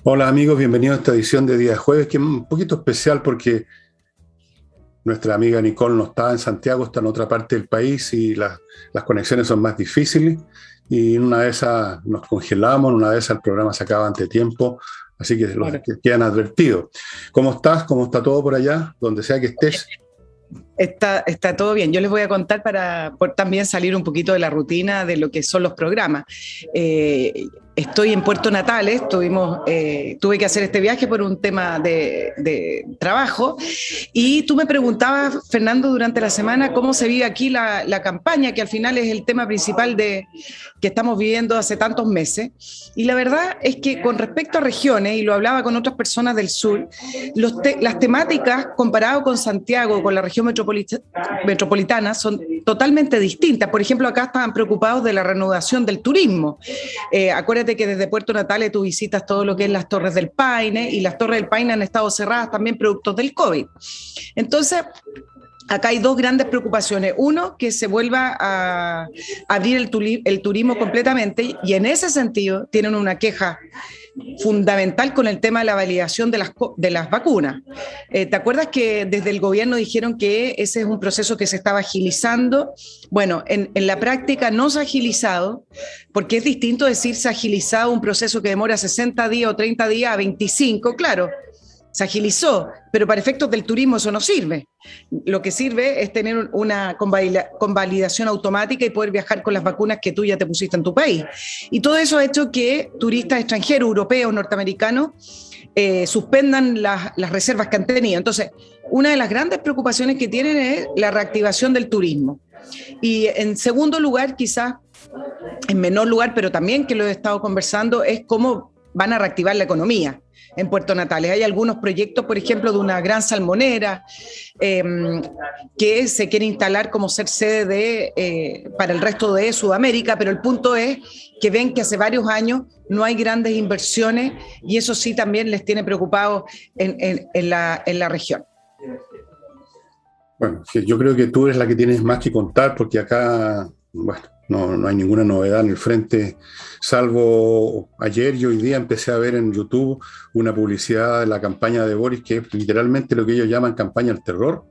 Hola amigos, bienvenidos a esta edición de Día Jueves, que es un poquito especial porque nuestra amiga Nicole no está en Santiago, está en otra parte del país y las conexiones son más difíciles y en una de esas nos congelamos, en una de esas el programa se acaba ante tiempo, así que los Claro. que quedan advertidos. ¿Cómo estás? ¿Cómo está todo por allá? Donde sea que estés. Está todo bien. Yo les voy a contar para también salir un poquito de la rutina de lo que son los programas. Estoy en Puerto Natales, tuve que hacer este viaje por un tema de trabajo y tú me preguntabas, Fernando, durante la semana cómo se vive aquí la campaña, que al final es el tema principal que estamos viviendo hace tantos meses. Y la verdad es que con respecto a regiones, y lo hablaba con otras personas del sur, las temáticas comparado con Santiago, con la región metropolitana, son totalmente distintas. Por ejemplo, acá estaban preocupados de la reanudación del turismo. Acuérdate que desde Puerto Natales tú visitas todo lo que es las Torres del Paine, y las Torres del Paine han estado cerradas también producto del COVID. Entonces, acá hay dos grandes preocupaciones. Uno, que se vuelva a abrir el turismo completamente, y en ese sentido tienen una queja fundamental con el tema de la validación de las vacunas. ¿Te acuerdas que desde el gobierno dijeron que ese es un proceso que se estaba agilizando? Bueno, en la práctica no se ha agilizado, porque es distinto decir se ha agilizado un proceso que demora 60 días o 30 días a 25, claro. Se agilizó, pero para efectos del turismo eso no sirve. Lo que sirve es tener una convalidación automática y poder viajar con las vacunas que tú ya te pusiste en tu país. Y todo eso ha hecho que turistas extranjeros, europeos, norteamericanos, suspendan las reservas que han tenido. Entonces, una de las grandes preocupaciones que tienen es la reactivación del turismo. Y en segundo lugar, quizás en menor lugar, pero también que lo he estado conversando, es cómo van a reactivar la economía en Puerto Natales. Hay algunos proyectos, por ejemplo, de una gran salmonera que se quiere instalar como ser sede para el resto de Sudamérica, pero el punto es que ven que hace varios años no hay grandes inversiones, y eso sí también les tiene preocupados en la región. Bueno, sí, yo creo que tú eres la que tienes más que contar porque acá, bueno, no hay ninguna novedad en el frente, salvo ayer y hoy día empecé a ver en YouTube una publicidad de la campaña de Boris, que es literalmente lo que ellos llaman campaña al terror,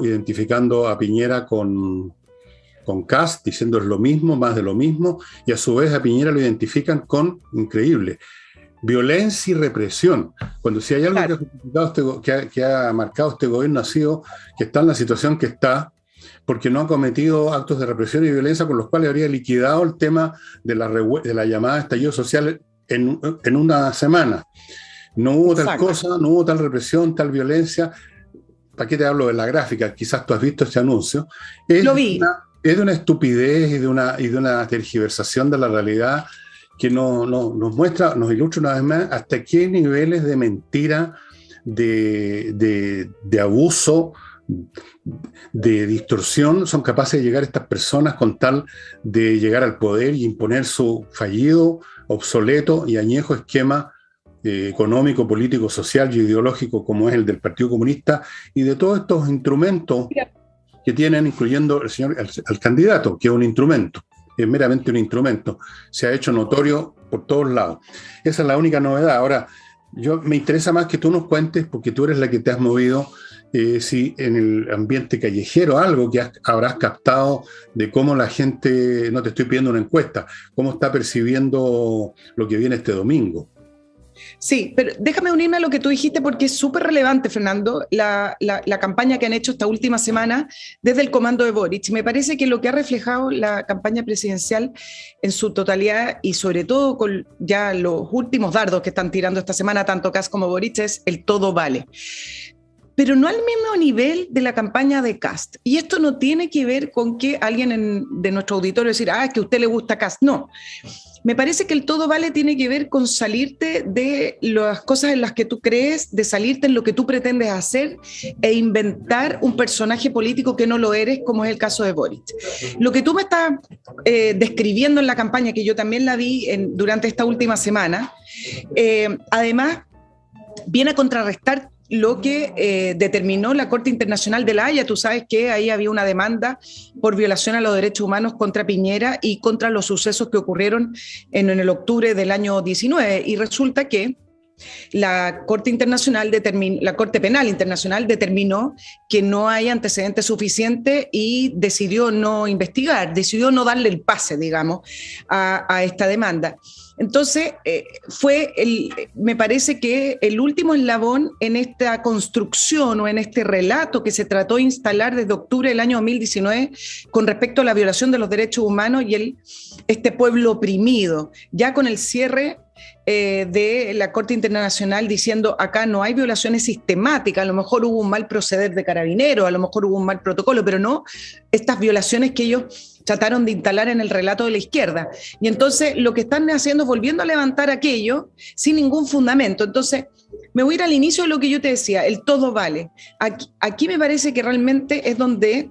identificando a Piñera con Kast, diciendo es lo mismo, más de lo mismo, y a su vez a Piñera lo identifican con, increíble, violencia y represión. Cuando si hay algo Claro. que ha marcado este gobierno ha sido que está en la situación que está, porque no ha cometido actos de represión y violencia con los cuales habría liquidado el tema de la llamada estallido social en una semana. No hubo tal Exacto. cosa, no hubo tal represión, tal violencia. ¿Para qué te hablo de la gráfica? Quizás tú has visto este anuncio. Lo Es vi. es de una estupidez y de una tergiversación de la realidad que nos muestra, nos ilustra una vez más hasta qué niveles de mentira, de abuso, de distorsión son capaces de llegar estas personas con tal de llegar al poder y imponer su fallido, obsoleto y añejo esquema económico, político, social y ideológico como es el del Partido Comunista y de todos estos instrumentos que tienen, incluyendo el candidato, que es un instrumento, es meramente un instrumento, se ha hecho notorio por todos lados. Esa es la única novedad. Ahora, me interesa más que tú nos cuentes, porque tú eres la que te has movido, si en el ambiente callejero, algo que habrás captado de cómo la gente, no te estoy pidiendo una encuesta, cómo está percibiendo lo que viene este domingo. Sí, pero déjame unirme a lo que tú dijiste porque es súper relevante, Fernando, la campaña que han hecho esta última semana desde el comando de Boric. Me parece que lo que ha reflejado la campaña presidencial en su totalidad y sobre todo con ya los últimos dardos que están tirando esta semana, tanto Kast como Boric, es el todo vale. Pero no al mismo nivel de la campaña de Kast. Y esto no tiene que ver con que alguien de nuestro auditorio decir, es que a usted le gusta Kast. No. Me parece que el todo vale tiene que ver con salirte de las cosas en las que tú crees, de salirte en lo que tú pretendes hacer e inventar un personaje político que no lo eres, como es el caso de Boric. Lo que tú me estás describiendo en la campaña, que yo también la vi durante esta última semana, además viene a contrarrestar lo que determinó la Corte Internacional de La Haya. Tú sabes que ahí había una demanda por violación a los derechos humanos contra Piñera y contra los sucesos que ocurrieron en el octubre del año 19. Y resulta que la Corte Penal Internacional determinó que no hay antecedentes suficientes y decidió no investigar, decidió no darle el pase, digamos, a esta demanda. Entonces, me parece que el último eslabón en esta construcción o en este relato que se trató de instalar desde octubre del año 2019 con respecto a la violación de los derechos humanos y este pueblo oprimido, ya con el cierre de la Corte Internacional diciendo acá no hay violaciones sistemáticas, a lo mejor hubo un mal proceder de carabineros, a lo mejor hubo un mal protocolo, pero no estas violaciones que ellos trataron de instalar en el relato de la izquierda. Y entonces lo que están haciendo es volviendo a levantar aquello sin ningún fundamento. Entonces me voy a ir al inicio de lo que yo te decía, el todo vale. Aquí me parece que realmente es donde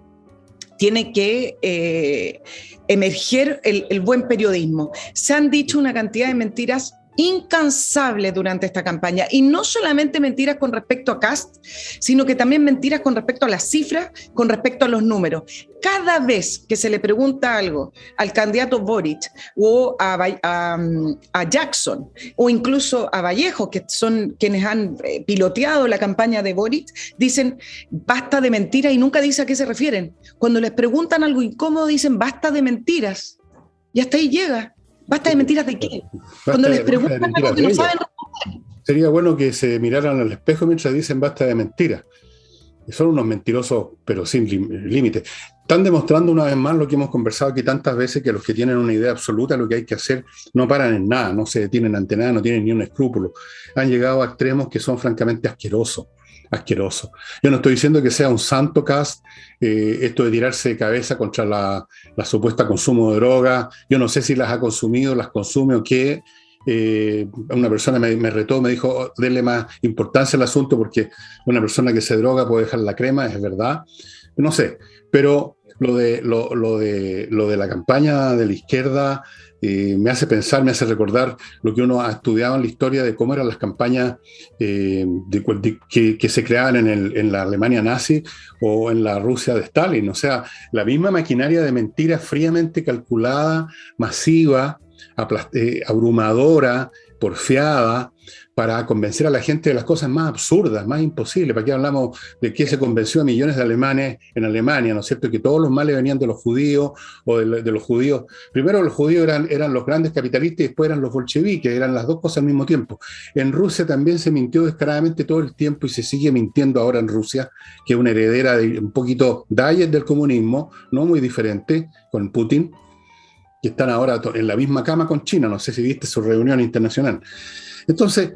tiene que emerger el buen periodismo. Se han dicho una cantidad de mentiras incansables durante esta campaña, y no solamente mentiras con respecto a Kast, sino que también mentiras con respecto a las cifras, con respecto a los números. Cada vez que se le pregunta algo al candidato Boric o a Jackson o incluso a Vallejo, que son quienes han piloteado la campaña de Boric, dicen basta de mentiras y nunca dice a qué se refieren. Cuando les preguntan algo incómodo dicen basta de mentiras y hasta ahí llega. ¿Basta de mentiras de qué? Cuando les preguntan algo que no saben responder. Sería bueno que se miraran al espejo mientras dicen basta de mentiras. Son unos mentirosos, pero sin límite. Están demostrando una vez más lo que hemos conversado aquí tantas veces, que los que tienen una idea absoluta de lo que hay que hacer no paran en nada, no se detienen ante nada, no tienen ni un escrúpulo. Han llegado a extremos que son francamente asquerosos. Yo no estoy diciendo que sea un santo Kast, esto de tirarse de cabeza contra la supuesta consumo de drogas. Yo no sé si las ha consumido, las consume o qué. Una persona me retó, me dijo, oh, denle más importancia al asunto porque una persona que se droga puede dejar la crema, es verdad. No sé, pero lo de la campaña de la izquierda me hace pensar, me hace recordar lo que uno ha estudiado en la historia de cómo eran las campañas que se creaban en la Alemania nazi o en la Rusia de Stalin. O sea, la misma maquinaria de mentiras fríamente calculada, masiva, abrumadora, porfiada, para convencer a la gente de las cosas más absurdas, más imposibles. ¿Para qué hablamos de que se convenció a millones de alemanes en Alemania, ¿no es cierto? Que todos los males venían de los judíos o de los judíos. Primero los judíos eran los grandes capitalistas y después eran los bolcheviques, eran las dos cosas al mismo tiempo. En Rusia también se mintió descaradamente todo el tiempo y se sigue mintiendo ahora en Rusia, que es una heredera de un poquito Diet del comunismo, no muy diferente, con Putin, que están ahora en la misma cama con China. No sé si viste su reunión internacional. Entonces,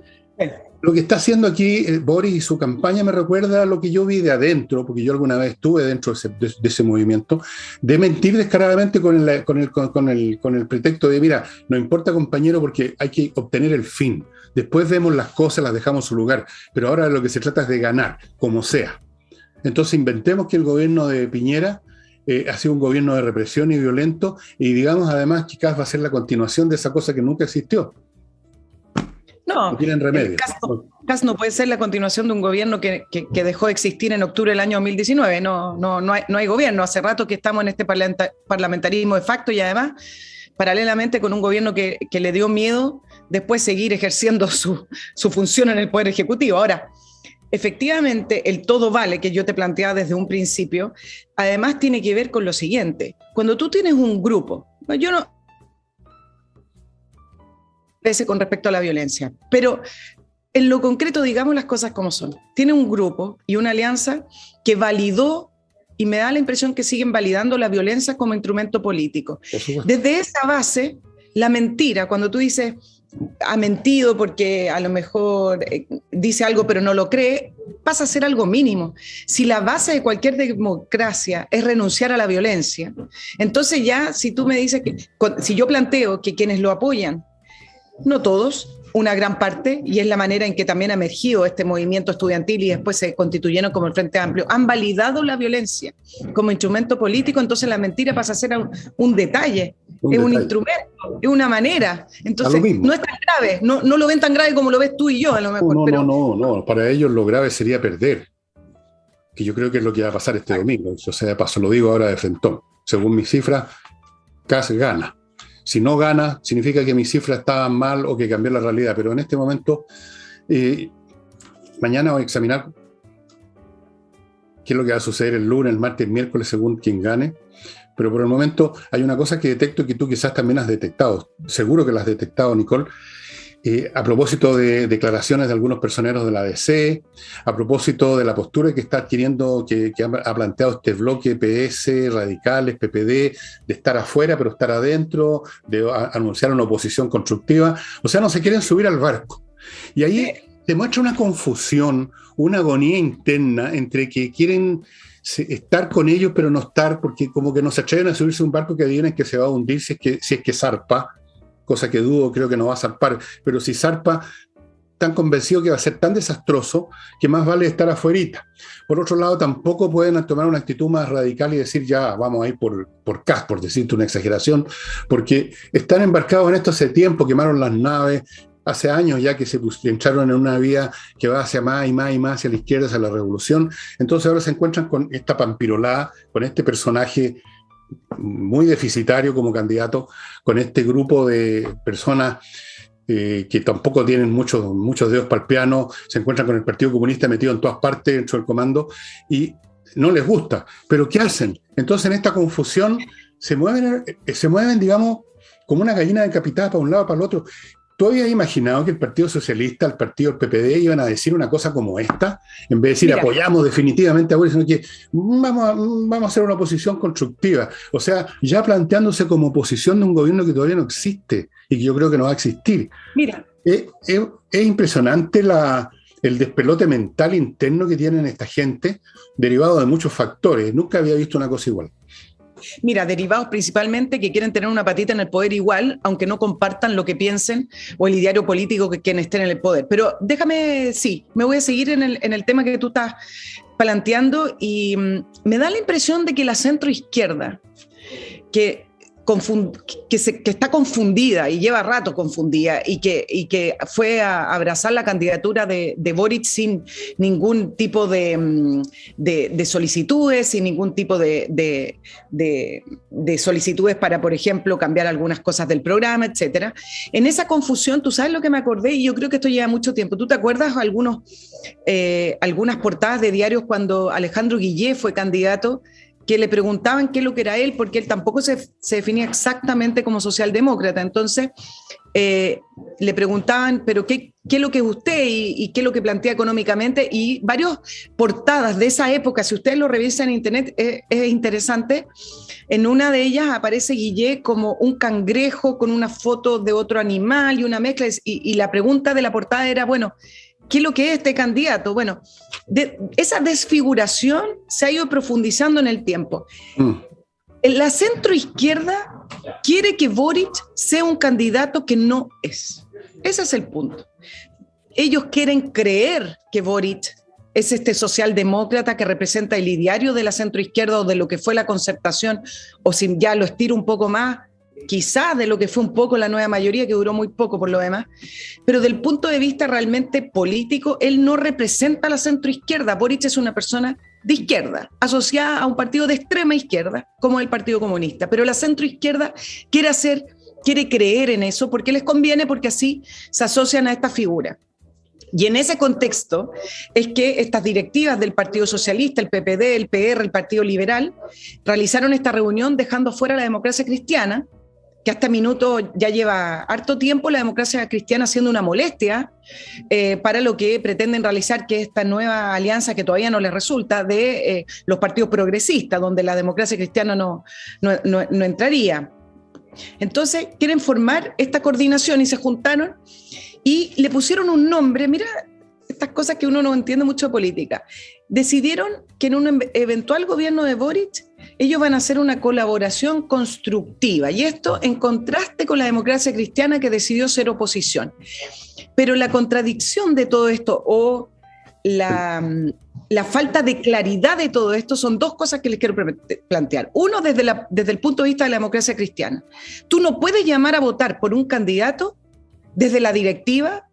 lo que está haciendo aquí Boris y su campaña me recuerda a lo que yo vi de adentro, porque yo alguna vez estuve dentro de ese movimiento, de mentir descaradamente con el pretexto de, mira, no importa, compañero, porque hay que obtener el fin. Después vemos las cosas, las dejamos en su lugar, pero ahora lo que se trata es de ganar, como sea. Entonces inventemos que el gobierno de Piñera ha sido un gobierno de represión y violento, y digamos además que Kast va a ser la continuación de esa cosa que nunca existió. No tienen remedio. Kast no puede ser la continuación de un gobierno que dejó de existir en octubre del año 2019. No hay gobierno. Hace rato que estamos en este parlamentarismo de facto y además, paralelamente con un gobierno que le dio miedo después seguir ejerciendo su función en el Poder Ejecutivo. Ahora, efectivamente, el todo vale que yo te planteaba desde un principio, además tiene que ver con lo siguiente. Cuando tú tienes un grupo, yo no con respecto a la violencia, pero en lo concreto digamos las cosas como son. Tiene un grupo y una alianza que validó, y me da la impresión que siguen validando la violencia como instrumento político. Desde esa base, la mentira, cuando tú dices ha mentido porque a lo mejor dice algo pero no lo cree, pasa a ser algo mínimo. Si la base de cualquier democracia es renunciar a la violencia, entonces ya si tú me dices si yo planteo que quienes lo apoyan, no todos, una gran parte, y es la manera en que también ha emergido este movimiento estudiantil y después se constituyeron como el Frente Amplio, han validado la violencia como instrumento político, entonces la mentira pasa a ser un detalle es un instrumento, es una manera. Entonces, no es tan grave, no lo ven tan grave como lo ves tú y yo, a lo mejor. No, para ellos lo grave sería perder, que yo creo que es lo que va a pasar este domingo. O sea, de paso, lo digo ahora de frentón. Según mis cifras, Kast gana. Si no gana, significa que mis cifras estaban mal o que cambió la realidad, pero en este momento, mañana voy a examinar qué es lo que va a suceder el lunes, el martes, el miércoles, según quien gane. Pero por el momento hay una cosa que detecto y que tú quizás también has detectado. Seguro que la has detectado, Nicole. A propósito de declaraciones de algunos personeros de la ADC, a propósito de la postura que está adquiriendo, que ha planteado este bloque PS, radicales, PPD, de estar afuera pero estar adentro, de anunciar una oposición constructiva. O sea, no se quieren subir al barco. Y ahí demuestra una confusión, una agonía interna entre que quieren estar con ellos pero no estar, porque como que no se atreven a subirse a un barco que adivinen que se va a hundir si es que zarpa, cosa que dudo, creo que no va a zarpar, pero si zarpa, tan convencido que va a ser tan desastroso que más vale estar afuerita. Por otro lado, tampoco pueden tomar una actitud más radical y decir ya vamos a ir por Kast, por decirte una exageración, porque están embarcados en esto hace tiempo, quemaron las naves, hace años ya que se entraron en una vía que va hacia más y más y más hacia la izquierda, hacia la revolución. Entonces ahora se encuentran con esta pampirolada, con este personaje muy deficitario como candidato, con este grupo de personas que tampoco tienen muchos dedos para el piano, se encuentran con el Partido Comunista metido en todas partes dentro del comando y no les gusta. ¿Pero qué hacen? Entonces en esta confusión se mueven, digamos, como una gallina decapitada para un lado para el otro. ¿Tú habías imaginado que el Partido Socialista, el Partido del PPD iban a decir una cosa como esta? En vez de decir apoyamos definitivamente a Boris, sino que vamos a hacer una oposición constructiva. O sea, ya planteándose como oposición de un gobierno que todavía no existe y que yo creo que no va a existir. Mira. Es impresionante el despelote mental interno que tienen esta gente, derivado de muchos factores. Nunca había visto una cosa igual. Mira, derivados principalmente que quieren tener una patita en el poder igual, aunque no compartan lo que piensen o el ideario político que quien esté en el poder. Pero déjame, me voy a seguir en el tema que tú estás planteando y me da la impresión de que la centroizquierda, que está confundida y lleva rato confundida y que fue a abrazar la candidatura de Boric sin ningún tipo de solicitudes, sin ningún tipo de solicitudes para, por ejemplo, cambiar algunas cosas del programa, etcétera. En esa confusión, tú sabes lo que me acordé, y yo creo que esto lleva mucho tiempo. ¿Tú te acuerdas algunas portadas de diarios cuando Alejandro Guillé fue candidato, que le preguntaban qué es lo que era él, porque él tampoco se definía exactamente como socialdemócrata? Entonces, le preguntaban, pero ¿qué es lo que es usted y qué es lo que plantea económicamente? Y varias portadas de esa época, si ustedes lo revisan en internet, es interesante. En una de ellas aparece Guillé como un cangrejo con una foto de otro animal y una mezcla, y la pregunta de la portada era, bueno, ¿qué es lo que es este candidato? Bueno, esa desfiguración se ha ido profundizando en el tiempo. La centroizquierda quiere que Boric sea un candidato que no es. Ese es el punto. Ellos quieren creer que Boric es este socialdemócrata que representa el ideario de la centroizquierda o de lo que fue la concertación, o si ya lo estiro un poco más, quizás de lo que fue un poco la nueva mayoría, que duró muy poco por lo demás, pero del punto de vista realmente político, él no representa a la centroizquierda. Boric es una persona de izquierda, asociada a un partido de extrema izquierda, como el Partido Comunista, pero la centroizquierda quiere creer en eso porque les conviene, porque así se asocian a esta figura. Y en ese contexto es que estas directivas del Partido Socialista, el PPD, el PR, el Partido Liberal, realizaron esta reunión dejando fuera la democracia cristiana, que hasta minuto ya lleva harto tiempo la democracia cristiana siendo una molestia para lo que pretenden realizar, que es esta nueva alianza que todavía no les resulta, de los partidos progresistas, donde la democracia cristiana no entraría. Entonces quieren formar esta coordinación y se juntaron y le pusieron un nombre. Mira, estas cosas que uno no entiende mucho de política. Decidieron que en un eventual gobierno de Boric ellos van a hacer una colaboración constructiva, y esto en contraste con la democracia cristiana, que decidió ser oposición. Pero la contradicción de todo esto, o la falta de claridad de todo esto son dos cosas que les quiero plantear. Uno, desde el punto de vista de la democracia cristiana. Tú no puedes llamar a votar por un candidato desde la directiva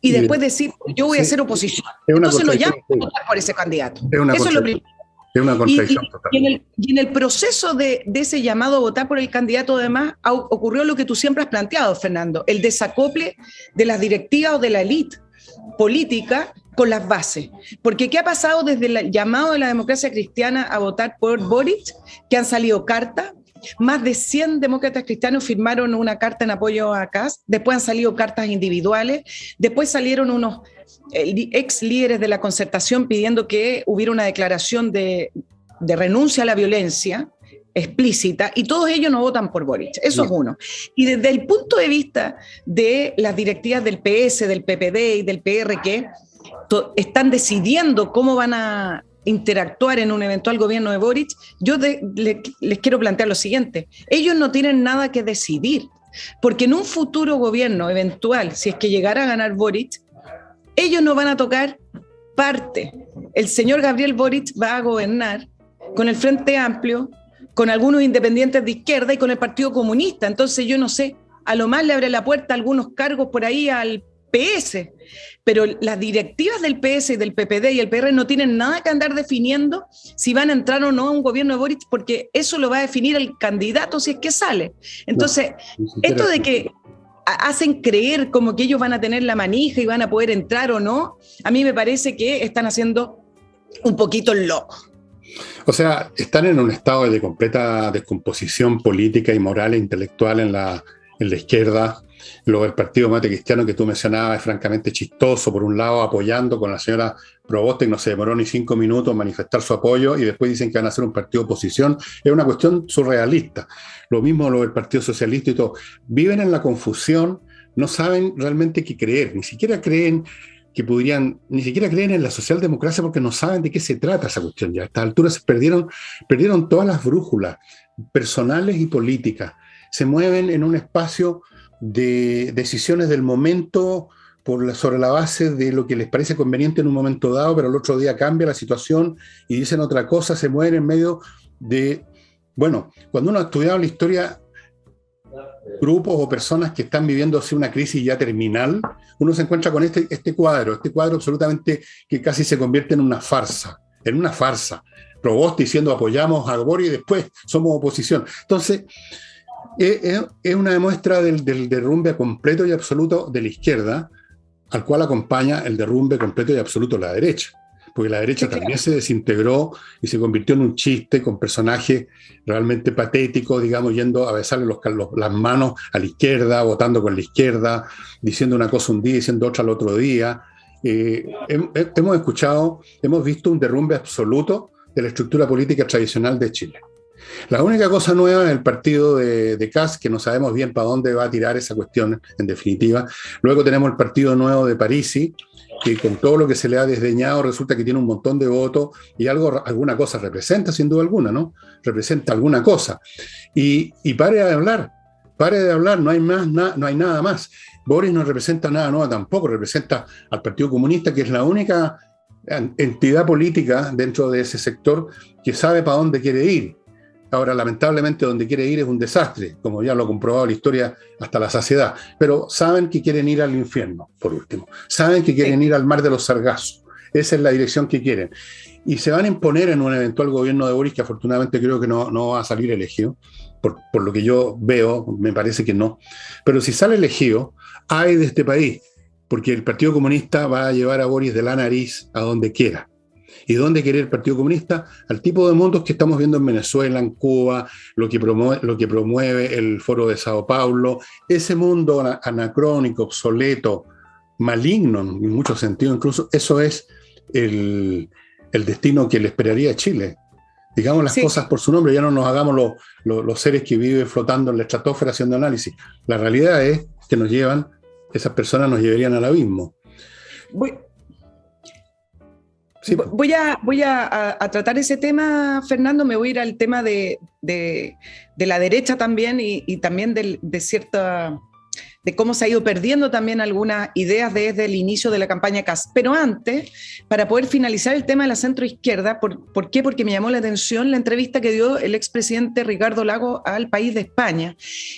y después decir, yo voy a hacer oposición. Entonces no llamas a votar por ese candidato. Eso es lo primero. Es una contradicción total. Y en el proceso de ese llamado a votar por el candidato, además, ocurrió lo que tú siempre has planteado, Fernando, el desacople de las directivas o de la élite política con las bases. Porque ¿qué ha pasado desde el llamado de la democracia cristiana a votar por Boric? Que han salido cartas. Más de 100 demócratas cristianos firmaron una carta en apoyo a Kast, después han salido cartas individuales, después salieron unos ex líderes de la Concertación pidiendo que hubiera una declaración de renuncia a la violencia explícita, y todos ellos no votan por Boric. Eso es uno. Y desde el punto de vista de las directivas del PS, del PPD y del PR, que están decidiendo cómo van a interactuar en un eventual gobierno de Boric, yo les quiero plantear lo siguiente: ellos no tienen nada que decidir, porque en un futuro gobierno eventual, si es que llegara a ganar Boric, ellos no van a tocar parte. El señor Gabriel Boric va a gobernar con el Frente Amplio, con algunos independientes de izquierda y con el Partido Comunista. Entonces yo no sé, a lo más le abre la puerta algunos cargos por ahí al PS, pero las directivas del PS y del PPD y el PR no tienen nada que andar definiendo si van a entrar o no a un gobierno de Boric, porque eso lo va a definir el candidato si es que sale. Entonces, esto de que hacen creer como que ellos van a tener la manija y van a poder entrar o no, a mí me parece que están haciendo un poquito el loco. O sea, están en un estado de completa descomposición política y moral e intelectual en la izquierda. Lo del Partido Mate Cristiano que tú mencionabas es francamente chistoso, por un lado apoyando con la señora Proboste, que no se demoró ni 5 minutos en manifestar su apoyo, y después dicen que van a hacer un partido de oposición. Es una cuestión surrealista. Lo mismo lo del Partido Socialista y todo. Viven en la confusión, no saben realmente qué creer, ni siquiera creen en la socialdemocracia, porque no saben de qué se trata esa cuestión ya. A estas alturas se perdieron todas las brújulas personales y políticas. Se mueven en un espacio de decisiones del momento sobre la base de lo que les parece conveniente en un momento dado, pero el otro día cambia la situación y dicen otra cosa, se mueven en medio de... Bueno, cuando uno ha estudiado la historia, grupos o personas que están viviendo así una crisis ya terminal, uno se encuentra con este cuadro absolutamente que casi se convierte en una farsa. Proboste diciendo apoyamos a Boric y después somos oposición. Entonces, es una muestra del derrumbe completo y absoluto de la izquierda, al cual acompaña el derrumbe completo y absoluto de la derecha. Porque la derecha también se desintegró y se convirtió en un chiste con personajes realmente patéticos, digamos, yendo a besarle las manos a la izquierda, votando con la izquierda, diciendo una cosa un día y diciendo otra al otro día. Hemos visto un derrumbe absoluto de la estructura política tradicional de Chile. La única cosa nueva es el partido de Kast, que no sabemos bien para dónde va a tirar esa cuestión, en definitiva. Luego tenemos el partido nuevo de Parisi, que con todo lo que se le ha desdeñado resulta que tiene un montón de votos y alguna cosa representa, sin duda alguna, ¿no? Representa alguna cosa. Y pare de hablar, no hay nada más. Boric no representa nada nuevo tampoco, representa al Partido Comunista, que es la única entidad política dentro de ese sector que sabe para dónde quiere ir. Ahora, lamentablemente, donde quiere ir es un desastre, como ya lo ha comprobado la historia hasta la saciedad. Pero saben que quieren ir al infierno, por último. Saben que quieren ir al mar de los sargazos. Esa es la dirección que quieren. Y se van a imponer en un eventual gobierno de Boric, que afortunadamente creo que no va a salir elegido. Por lo que yo veo, me parece que no. Pero si sale elegido, hay de este país. Porque el Partido Comunista va a llevar a Boric de la nariz a donde quiera. ¿Y dónde quiere el Partido Comunista? Al tipo de mundos que estamos viendo en Venezuela, en Cuba, lo que promueve el Foro de Sao Paulo, ese mundo anacrónico, obsoleto, maligno en muchos sentidos, incluso eso es el destino que le esperaría a Chile. Digamos las cosas por su nombre, ya no nos hagamos los seres que viven flotando en la estratosfera haciendo análisis. La realidad es que esas personas nos llevarían al abismo. Sí. Voy a tratar ese tema, Fernando. Me voy a ir al tema de la derecha también y también de cierta de cómo se ha ido perdiendo también algunas ideas desde el inicio de la campaña Kast. Pero antes, para poder finalizar el tema de la centroizquierda, ¿por qué? Porque me llamó la atención la entrevista que dio el expresidente Ricardo Lagos al País de España.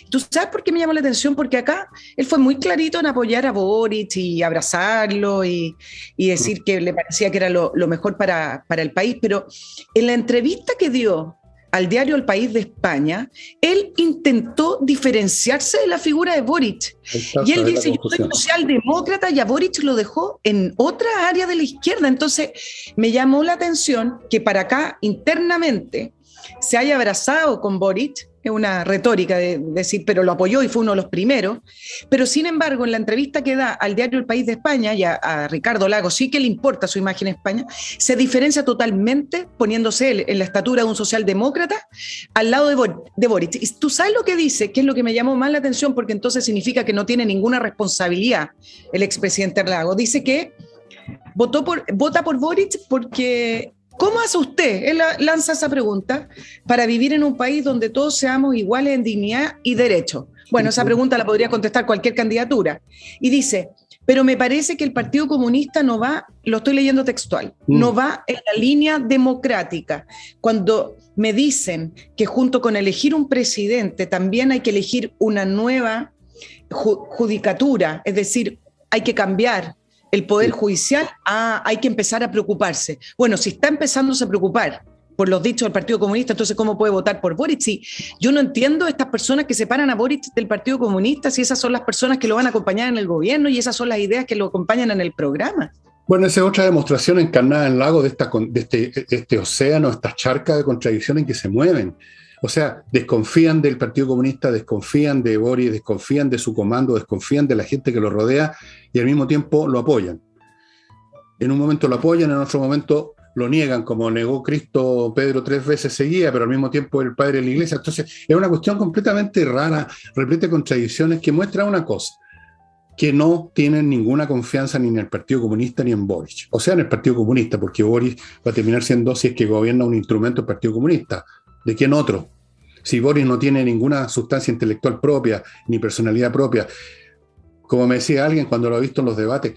¿Tú sabes por qué me llamó la atención? Porque acá él fue muy clarito en apoyar a Boric y abrazarlo y decir que le parecía que era lo mejor para el país, pero en la entrevista que dio al diario El País de España, él intentó diferenciarse de la figura de Boric. Y él dice, yo soy socialdemócrata, y a Boric lo dejó en otra área de la izquierda. Entonces, me llamó la atención que para acá, internamente, se haya abrazado con Boric. Es una retórica de decir, pero lo apoyó y fue uno de los primeros. Pero sin embargo, en la entrevista que da al diario El País de España y a Ricardo Lagos, sí que le importa su imagen en España, se diferencia totalmente poniéndose él en la estatura de un socialdemócrata al lado de Boric. Y tú sabes lo que dice, que es lo que me llamó más la atención, porque entonces significa que no tiene ninguna responsabilidad el expresidente Lagos. Dice que vota por Boric porque... ¿Cómo hace usted? Él lanza esa pregunta para vivir en un país donde todos seamos iguales en dignidad y derecho. Bueno, esa pregunta la podría contestar cualquier candidatura. Y dice, pero me parece que el Partido Comunista no va, lo estoy leyendo textual, no va en la línea democrática. Cuando me dicen que junto con elegir un presidente también hay que elegir una nueva judicatura, es decir, hay que cambiar el Poder Judicial, hay que empezar a preocuparse. Bueno, si está empezándose a preocupar por los dichos del Partido Comunista, entonces ¿cómo puede votar por Boric? Sí, yo no entiendo estas personas que separan a Boric del Partido Comunista, si esas son las personas que lo van a acompañar en el gobierno y esas son las ideas que lo acompañan en el programa. Bueno, esa es otra demostración encarnada en Lagos de este océano, estas charcas de contradicciones en que se mueven. O sea, desconfían del Partido Comunista, desconfían de Boric, desconfían de su comando, desconfían de la gente que lo rodea y al mismo tiempo lo apoyan. En un momento lo apoyan, en otro momento lo niegan, como negó Cristo Pedro 3 veces seguida, pero al mismo tiempo el padre de la iglesia. Entonces, es una cuestión completamente rara, repleta de contradicciones, que muestra una cosa, que no tienen ninguna confianza ni en el Partido Comunista ni en Boric. O sea, en el Partido Comunista, porque Boric va a terminar siendo, si es que gobierna un instrumento del Partido Comunista. ¿De quién otro? Si Boric no tiene ninguna sustancia intelectual propia, ni personalidad propia. Como me decía alguien cuando lo ha visto en los debates,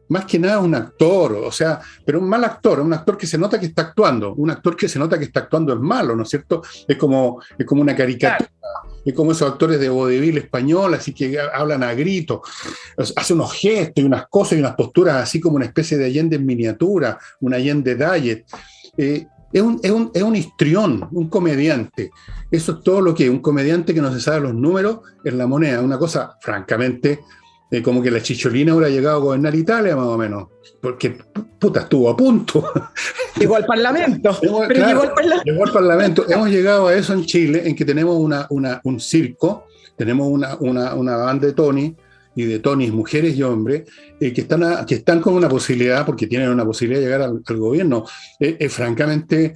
más que nada un actor, o sea, pero un mal actor, un actor que se nota que está actuando, un actor que se nota que está actuando es malo, ¿no es cierto? Es como una caricatura, es como esos actores de vodevil español, así que hablan a gritos, hace unos gestos y unas cosas y unas posturas así como una especie de Allende en miniatura, un Allende diet. Es un histrión, un comediante. Eso es todo lo que es. Un comediante que no se sabe los números en la moneda. Una cosa, francamente, como que la Chicholina hubiera llegado a gobernar Italia, más o menos. Porque, puta, estuvo a punto. Llegó al Parlamento. Llegó al Parlamento. Hemos llegado a eso en Chile, en que tenemos un circo, tenemos una banda de Tony, y de Tonis, mujeres y hombres, que están con una posibilidad, porque tienen una posibilidad de llegar al gobierno. Es francamente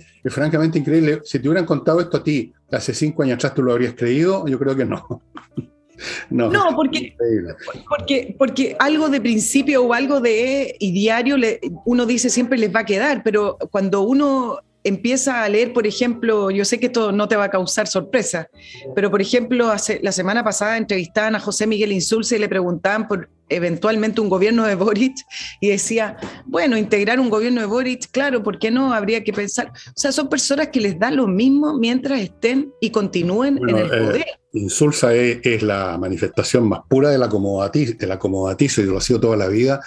increíble. Si te hubieran contado esto a ti hace 5 años atrás, ¿tú lo habrías creído? Yo creo que no. No, porque algo de principio o algo de ideario uno dice siempre les va a quedar, pero cuando uno empieza a leer, por ejemplo, yo sé que esto no te va a causar sorpresa, pero por ejemplo, la semana pasada entrevistaban a José Miguel Insulza y le preguntaban por eventualmente un gobierno de Boric y decía, bueno, integrar un gobierno de Boric, claro, ¿por qué no? Habría que pensar. O sea, son personas que les da lo mismo mientras estén y continúen en el poder. Insulza es la manifestación más pura del acomodaticio y lo ha sido toda la vida.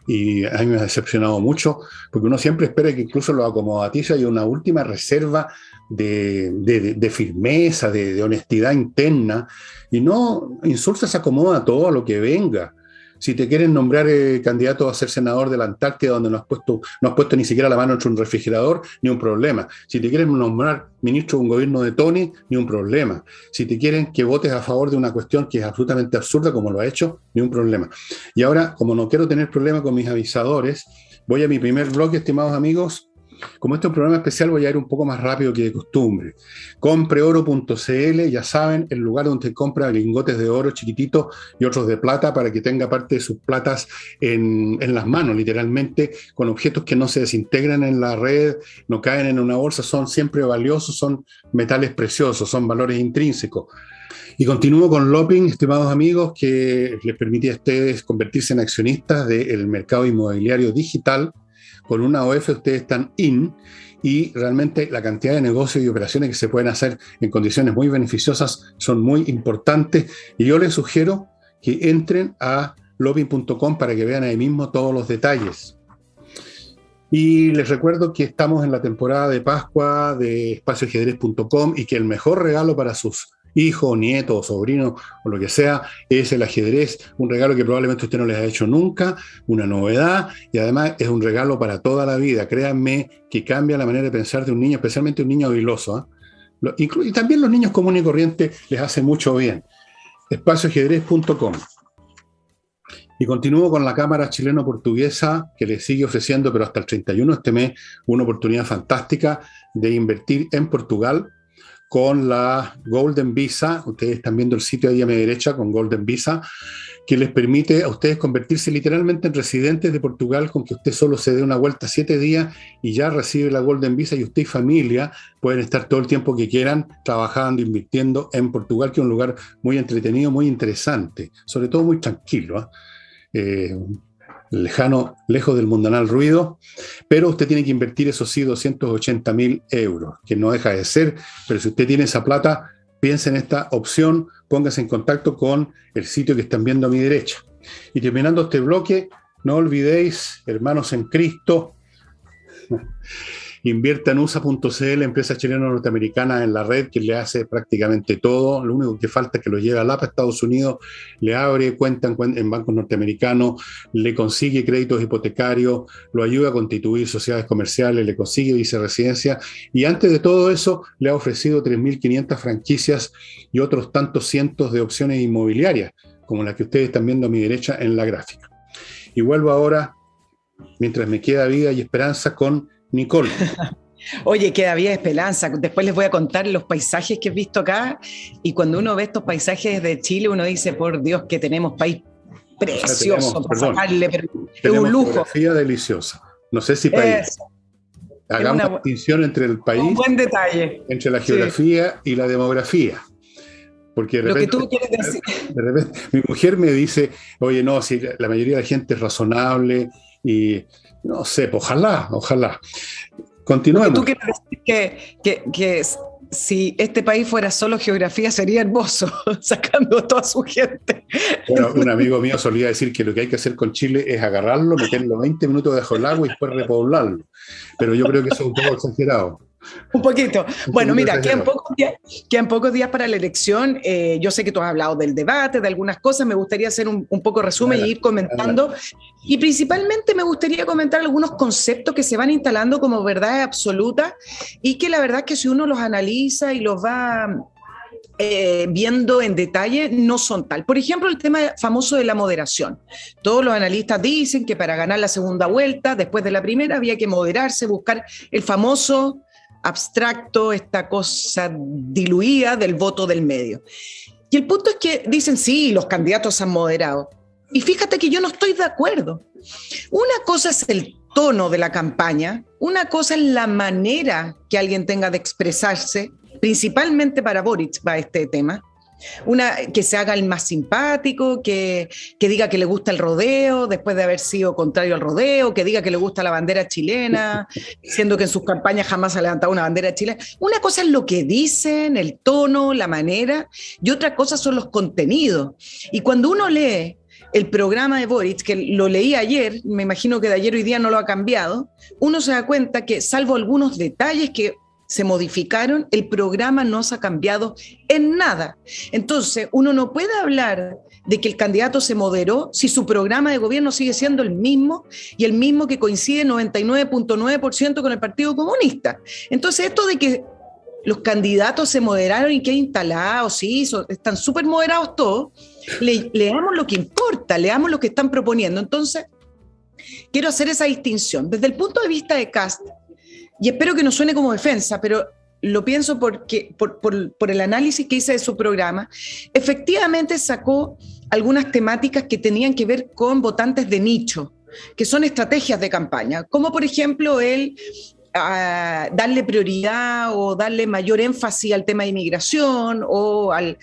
Y a mí me ha decepcionado mucho, porque uno siempre espera que incluso los acomodaticios haya una última reserva de firmeza, de honestidad interna, y no, Insulza se acomoda a todo lo que venga. Si te quieren nombrar candidato a ser senador de la Antártida, donde no has puesto ni siquiera la mano entre un refrigerador, ni un problema. Si te quieren nombrar ministro de un gobierno de Tony, ni un problema. Si te quieren que votes a favor de una cuestión que es absolutamente absurda, como lo ha hecho, ni un problema. Y ahora, como no quiero tener problema con mis avisadores, voy a mi primer bloque, estimados amigos, Como este es un programa especial, voy a ir un poco más rápido que de costumbre. Compreoro.cl, ya saben, el lugar donde compra lingotes de oro chiquititos y otros de plata para que tenga parte de sus platas en las manos, literalmente, con objetos que no se desintegran en la red, no caen en una bolsa, son siempre valiosos, son metales preciosos, son valores intrínsecos. Y continúo con Lopin, estimados amigos, que les permite a ustedes convertirse en accionistas del mercado inmobiliario digital. Con una OF ustedes están in y realmente la cantidad de negocios y operaciones que se pueden hacer en condiciones muy beneficiosas son muy importantes. Y yo les sugiero que entren a lopin.com para que vean ahí mismo todos los detalles. Y les recuerdo que estamos en la temporada de Pascua de espacioajedrez.com y que el mejor regalo para sus hijo, nieto, sobrino o lo que sea, es el ajedrez, un regalo que probablemente usted no les ha hecho nunca, una novedad, y además es un regalo para toda la vida. Créanme que cambia la manera de pensar de un niño, especialmente un niño habiloso, ¿eh? Y también los niños comunes y corrientes les hace mucho bien. Espacioajedrez.com. Y continúo con la Cámara Chileno-Portuguesa, que les sigue ofreciendo, pero hasta el 31 de este mes, una oportunidad fantástica de invertir en Portugal con la Golden Visa. Ustedes están viendo el sitio ahí a mi derecha con Golden Visa, que les permite a ustedes convertirse literalmente en residentes de Portugal, con que usted solo se dé una vuelta 7 días y ya recibe la Golden Visa, y usted y familia pueden estar todo el tiempo que quieran trabajando, invirtiendo en Portugal, que es un lugar muy entretenido, muy interesante, sobre todo muy tranquilo, lejano, lejos del mundanal ruido, pero usted tiene que invertir, eso sí, 280.000 euros, que no deja de ser, pero si usted tiene esa plata, piense en esta opción, póngase en contacto con el sitio que están viendo a mi derecha. Y terminando este bloque, no olvidéis, hermanos en Cristo, invierta en USA.cl, empresa chileno-norteamericana en la red que le hace prácticamente todo. Lo único que falta es que lo lleve al APA, Estados Unidos, le abre cuenta en bancos norteamericanos, le consigue créditos hipotecarios, lo ayuda a constituir sociedades comerciales, le consigue viceresidencia, y antes de todo eso le ha ofrecido 3.500 franquicias y otros tantos cientos de opciones inmobiliarias, como la que ustedes están viendo a mi derecha en la gráfica. Y vuelvo ahora, mientras me queda vida y esperanza, con Nicole. Oye, queda bien esperanza. Después les voy a contar los paisajes que he visto acá, y cuando uno ve estos paisajes de Chile, uno dice, por Dios, que tenemos país precioso para sacarle, pero es un lujo. Geografía deliciosa. No sé si país. Hagamos una distinción entre el país, un buen detalle, entre la geografía y la demografía. Porque de repente, lo que tú quieres decir. De repente mi mujer me dice, oye, no, si la mayoría de la gente es razonable, y no sé, pues ojalá. Continuemos. Tú quieres decir que si este país fuera solo geografía sería hermoso, sacando a toda su gente. Bueno, un amigo mío solía decir que lo que hay que hacer con Chile es agarrarlo, meterlo 20 minutos debajo del agua y después repoblarlo. Pero yo creo que eso es un poco exagerado. Un poquito. Bueno, mira, quedan pocos días para la elección. Yo sé que tú has hablado del debate, de algunas cosas. Me gustaría hacer un poco resumen y ir comentando. Y principalmente me gustaría comentar algunos conceptos que se van instalando como verdades absolutas, y que la verdad es que si uno los analiza y los va viendo en detalle, no son tal. Por ejemplo, el tema famoso de la moderación. Todos los analistas dicen que para ganar la segunda vuelta, después de la primera, había que moderarse, buscar el famoso abstracto, esta cosa diluida del voto del medio. Y el punto es que dicen, sí, los candidatos se han moderado. Y fíjate que yo no estoy de acuerdo. Una cosa es el tono de la campaña, una cosa es la manera que alguien tenga de expresarse, principalmente para Boric va este tema. Que se haga el más simpático, que diga que le gusta el rodeo después de haber sido contrario al rodeo, que diga que le gusta la bandera chilena, siendo que en sus campañas jamás ha levantado una bandera chilena. Una cosa es lo que dicen, el tono, la manera, y otra cosa son los contenidos. Y cuando uno lee el programa de Boric, que lo leí ayer, me imagino que de ayer hoy día no lo ha cambiado, uno se da cuenta que, salvo algunos detalles que se modificaron, el programa no se ha cambiado en nada. Entonces, uno no puede hablar de que el candidato se moderó si su programa de gobierno sigue siendo el mismo, y el mismo que coincide 99.9% con el Partido Comunista. Entonces, esto de que los candidatos se moderaron y que instalados, sí, están súper moderados todos, leamos lo que importa, leamos lo que están proponiendo. Entonces, quiero hacer esa distinción. Desde el punto de vista de Kast, y espero que no suene como defensa, pero lo pienso porque, por el análisis que hice de su programa, efectivamente sacó algunas temáticas que tenían que ver con votantes de nicho, que son estrategias de campaña, como por ejemplo darle prioridad o darle mayor énfasis al tema de inmigración o al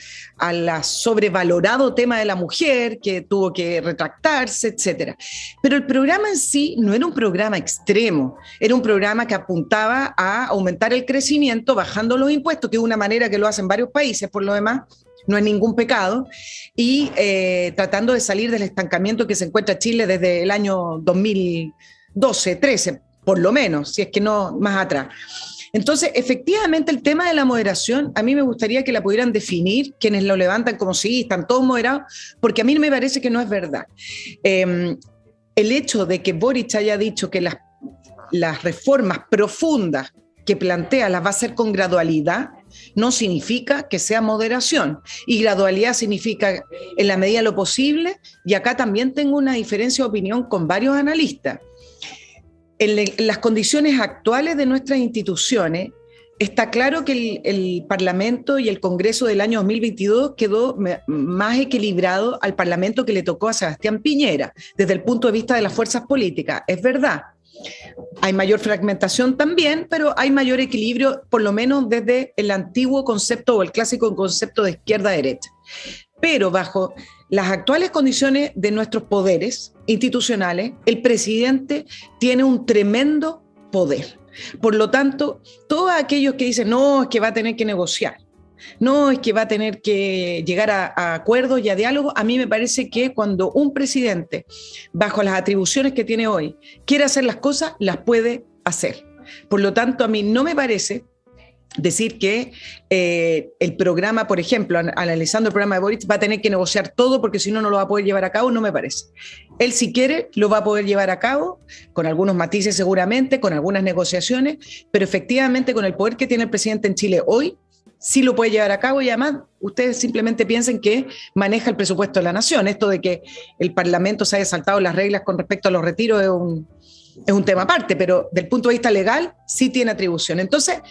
sobrevalorado tema de la mujer que tuvo que retractarse, etc. Pero el programa en sí no era un programa extremo, era un programa que apuntaba a aumentar el crecimiento bajando los impuestos, que es una manera que lo hacen varios países, por lo demás no es ningún pecado, y tratando de salir del estancamiento que se encuentra Chile desde el año 2012, 13, por lo menos, si es que no más atrás. Entonces, efectivamente, el tema de la moderación, a mí me gustaría que la pudieran definir quienes lo levantan como si están todos moderados, porque a mí me parece que no es verdad. El hecho de que Boric haya dicho que las reformas profundas que plantea las va a hacer con gradualidad, no significa que sea moderación. Y gradualidad significa en la medida de lo posible, y acá también tengo una diferencia de opinión con varios analistas. En las condiciones actuales de nuestras instituciones, está claro que el Parlamento y el Congreso del año 2022 quedó más equilibrado al Parlamento que le tocó a Sebastián Piñera, desde el punto de vista de las fuerzas políticas. Es verdad. Hay mayor fragmentación también, pero hay mayor equilibrio, por lo menos desde el antiguo concepto o el clásico concepto de izquierda-derecha. Pero bajo las actuales condiciones de nuestros poderes institucionales, el presidente tiene un tremendo poder. Por lo tanto, todos aquellos que dicen, no, es que va a tener que negociar, no, es que va a tener que llegar a acuerdos y a diálogos, a mí me parece que cuando un presidente, bajo las atribuciones que tiene hoy, quiere hacer las cosas, las puede hacer. Por lo tanto, a mí no me parece decir que el programa, por ejemplo, analizando el programa de Boric, va a tener que negociar todo porque si no, no lo va a poder llevar a cabo, no me parece. Él, si quiere, lo va a poder llevar a cabo, con algunos matices seguramente, con algunas negociaciones, pero efectivamente con el poder que tiene el presidente en Chile hoy, sí lo puede llevar a cabo y además ustedes simplemente piensen que maneja el presupuesto de la nación. Esto de que el Parlamento se haya saltado las reglas con respecto a los retiros es un tema aparte, pero del punto de vista legal sí tiene atribución. Entonces,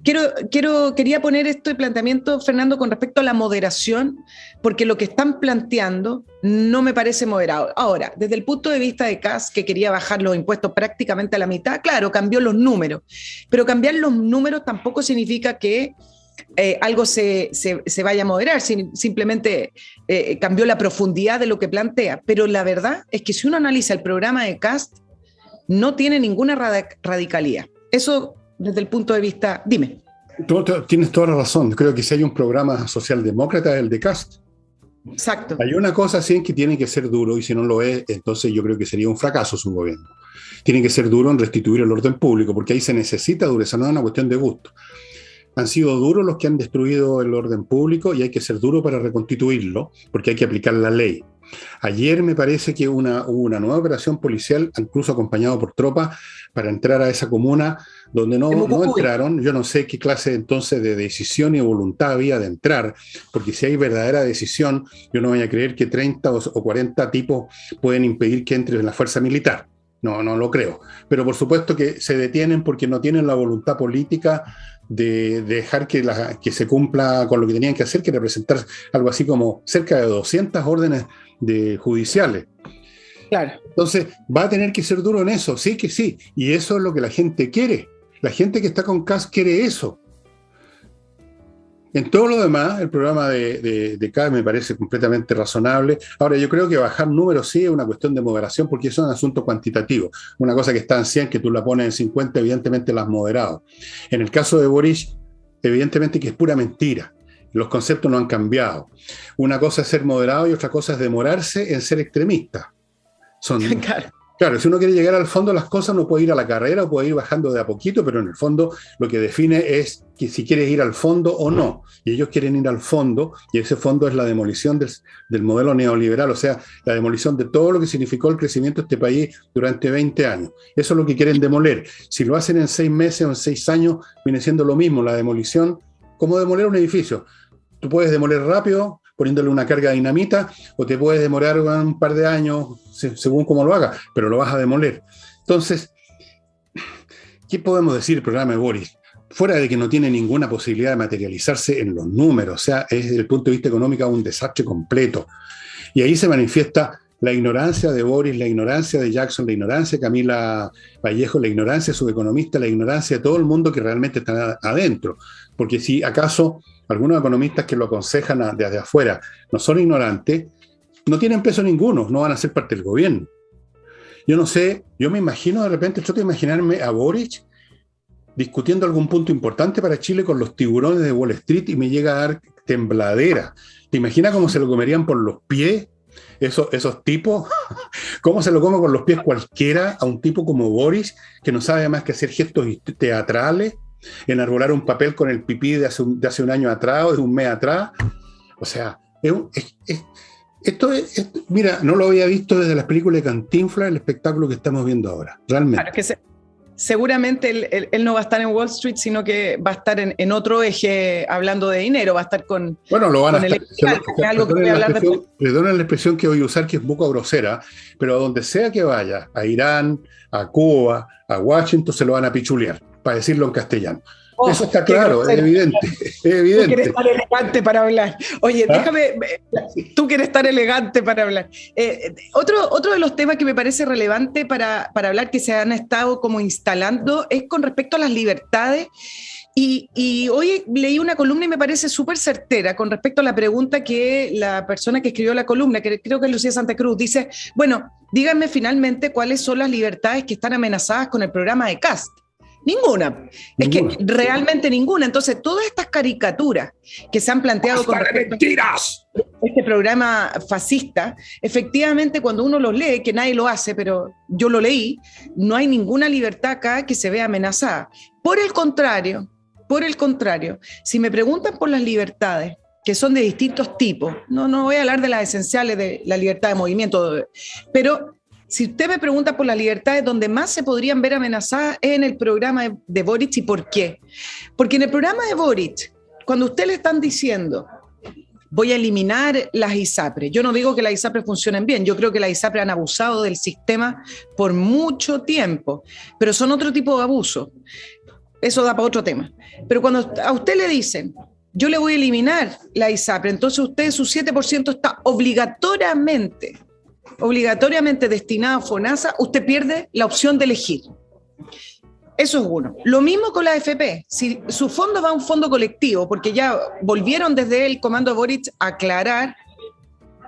quería poner este planteamiento, Fernando, con respecto a la moderación, porque lo que están planteando no me parece moderado. Ahora, desde el punto de vista de Kast, que quería bajar los impuestos prácticamente a la mitad, claro, cambió los números, pero cambiar los números tampoco significa que algo se vaya a moderar, simplemente cambió la profundidad de lo que plantea. Pero la verdad es que si uno analiza el programa de Kast, no tiene ninguna radicalidad. Eso desde el punto de vista... Dime. Tú tienes toda la razón. Creo que si hay un programa socialdemócrata es el de Kast. Exacto. Hay una cosa así en que tiene que ser duro y si no lo es, entonces yo creo que sería un fracaso su gobierno. Tiene que ser duro en restituir el orden público porque ahí se necesita dureza, no es una cuestión de gusto. Han sido duros los que han destruido el orden público y hay que ser duro para reconstituirlo porque hay que aplicar la ley. Ayer me parece que hubo una nueva operación policial, incluso acompañado por tropas, para entrar a esa comuna donde no entraron. Yo no sé qué clase entonces de decisión y voluntad había de entrar, porque si hay verdadera decisión, yo no voy a creer que 30 o 40 tipos pueden impedir que entre en la fuerza militar. No lo creo. Pero por supuesto que se detienen porque no tienen la voluntad política de dejar que se cumpla con lo que tenían que hacer, que era presentar algo así como cerca de 200 órdenes judiciales. Claro. Entonces, va a tener que ser duro en eso, sí que sí. Y eso es lo que la gente quiere. La gente que está con Kast quiere eso. En todo lo demás, el programa de Kast me parece completamente razonable. Ahora, yo creo que bajar números sí es una cuestión de moderación, porque eso es un asunto cuantitativo. Una cosa que está en 100, que tú la pones en 50, evidentemente la has moderado. En el caso de Boric, evidentemente que es pura mentira. Los conceptos no han cambiado. Una cosa es ser moderado y otra cosa es demorarse en ser extremista. Claro, si uno quiere llegar al fondo de las cosas, no puede ir a la carrera o puede ir bajando de a poquito, pero en el fondo lo que define es que si quieres ir al fondo o no. Y ellos quieren ir al fondo, y ese fondo es la demolición del modelo neoliberal, o sea, la demolición de todo lo que significó el crecimiento de este país durante 20 años. Eso es lo que quieren demoler. Si lo hacen en 6 meses o en 6 años, viene siendo lo mismo, la demolición, como demoler un edificio. Tú puedes demoler rápido, poniéndole una carga de dinamita, o te puedes demorar un par de años, según cómo lo hagas, pero lo vas a demoler. Entonces, ¿qué podemos decir del programa de Boris? Fuera de que no tiene ninguna posibilidad de materializarse en los números, o sea, es desde el punto de vista económico un desastre completo. Y ahí se manifiesta la ignorancia de Boris, la ignorancia de Jackson, la ignorancia de Camila Vallejo, la ignorancia de sus economistas, la ignorancia de todo el mundo que realmente está adentro. Porque si acaso algunos economistas que lo aconsejan desde afuera no son ignorantes, no tienen peso ninguno, no van a ser parte del gobierno. Yo no sé, yo me imagino de repente, trato de imaginarme a Boric discutiendo algún punto importante para Chile con los tiburones de Wall Street y me llega a dar tembladera. ¿Te imaginas cómo se lo comerían por los pies esos tipos? ¿Cómo se lo come con los pies cualquiera a un tipo como Boris, que no sabe más que hacer gestos teatrales, enarbolar un papel con el pipí de hace un año atrás o de un mes atrás? O sea, mira, no lo había visto desde las películas de Cantinflas, el espectáculo que estamos viendo ahora, realmente. Claro, seguramente él no va a estar en Wall Street, sino que va a estar en otro eje hablando de dinero, va a estar con... Bueno, lo van a estar... Perdonen la expresión que voy a usar, que es un poco grosera, pero a donde sea que vaya, a Irán, a Cuba, a Washington, se lo van a pichulear, para decirlo en castellano. Eso está claro, es evidente. Es evidente. Tú quieres estar elegante para hablar. Oye, déjame, tú quieres estar elegante para hablar. Otro de los temas que me parece relevante para hablar, que se han estado como instalando, es con respecto a las libertades. Y hoy leí una columna y me parece súper certera con respecto a la pregunta que la persona que escribió la columna, que creo que es Lucía Santa Cruz, dice, bueno, díganme finalmente cuáles son las libertades que están amenazadas con el programa de Kast. Ninguna. Es que realmente ninguna. Entonces, todas estas caricaturas que se han planteado con respecto a este programa fascista, efectivamente, cuando uno los lee, que nadie lo hace, pero yo lo leí, no hay ninguna libertad acá que se vea amenazada. Por el contrario, si me preguntan por las libertades, que son de distintos tipos, no voy a hablar de las esenciales de la libertad de movimiento, pero... Si usted me pregunta por las libertades, donde más se podrían ver amenazadas es en el programa de Boric. ¿Y por qué? Porque en el programa de Boric, cuando usted le están diciendo, voy a eliminar las ISAPRES, yo no digo que las ISAPRES funcionen bien, yo creo que las ISAPRES han abusado del sistema por mucho tiempo, pero son otro tipo de abuso. Eso da para otro tema. Pero cuando a usted le dicen, yo le voy a eliminar la ISAPRE, entonces usted su 7% está obligatoriamente destinado a FONASA, usted pierde la opción de elegir. Eso es uno. Lo mismo con la AFP. Si su fondo va a un fondo colectivo, porque ya volvieron desde el comando de Boric a aclarar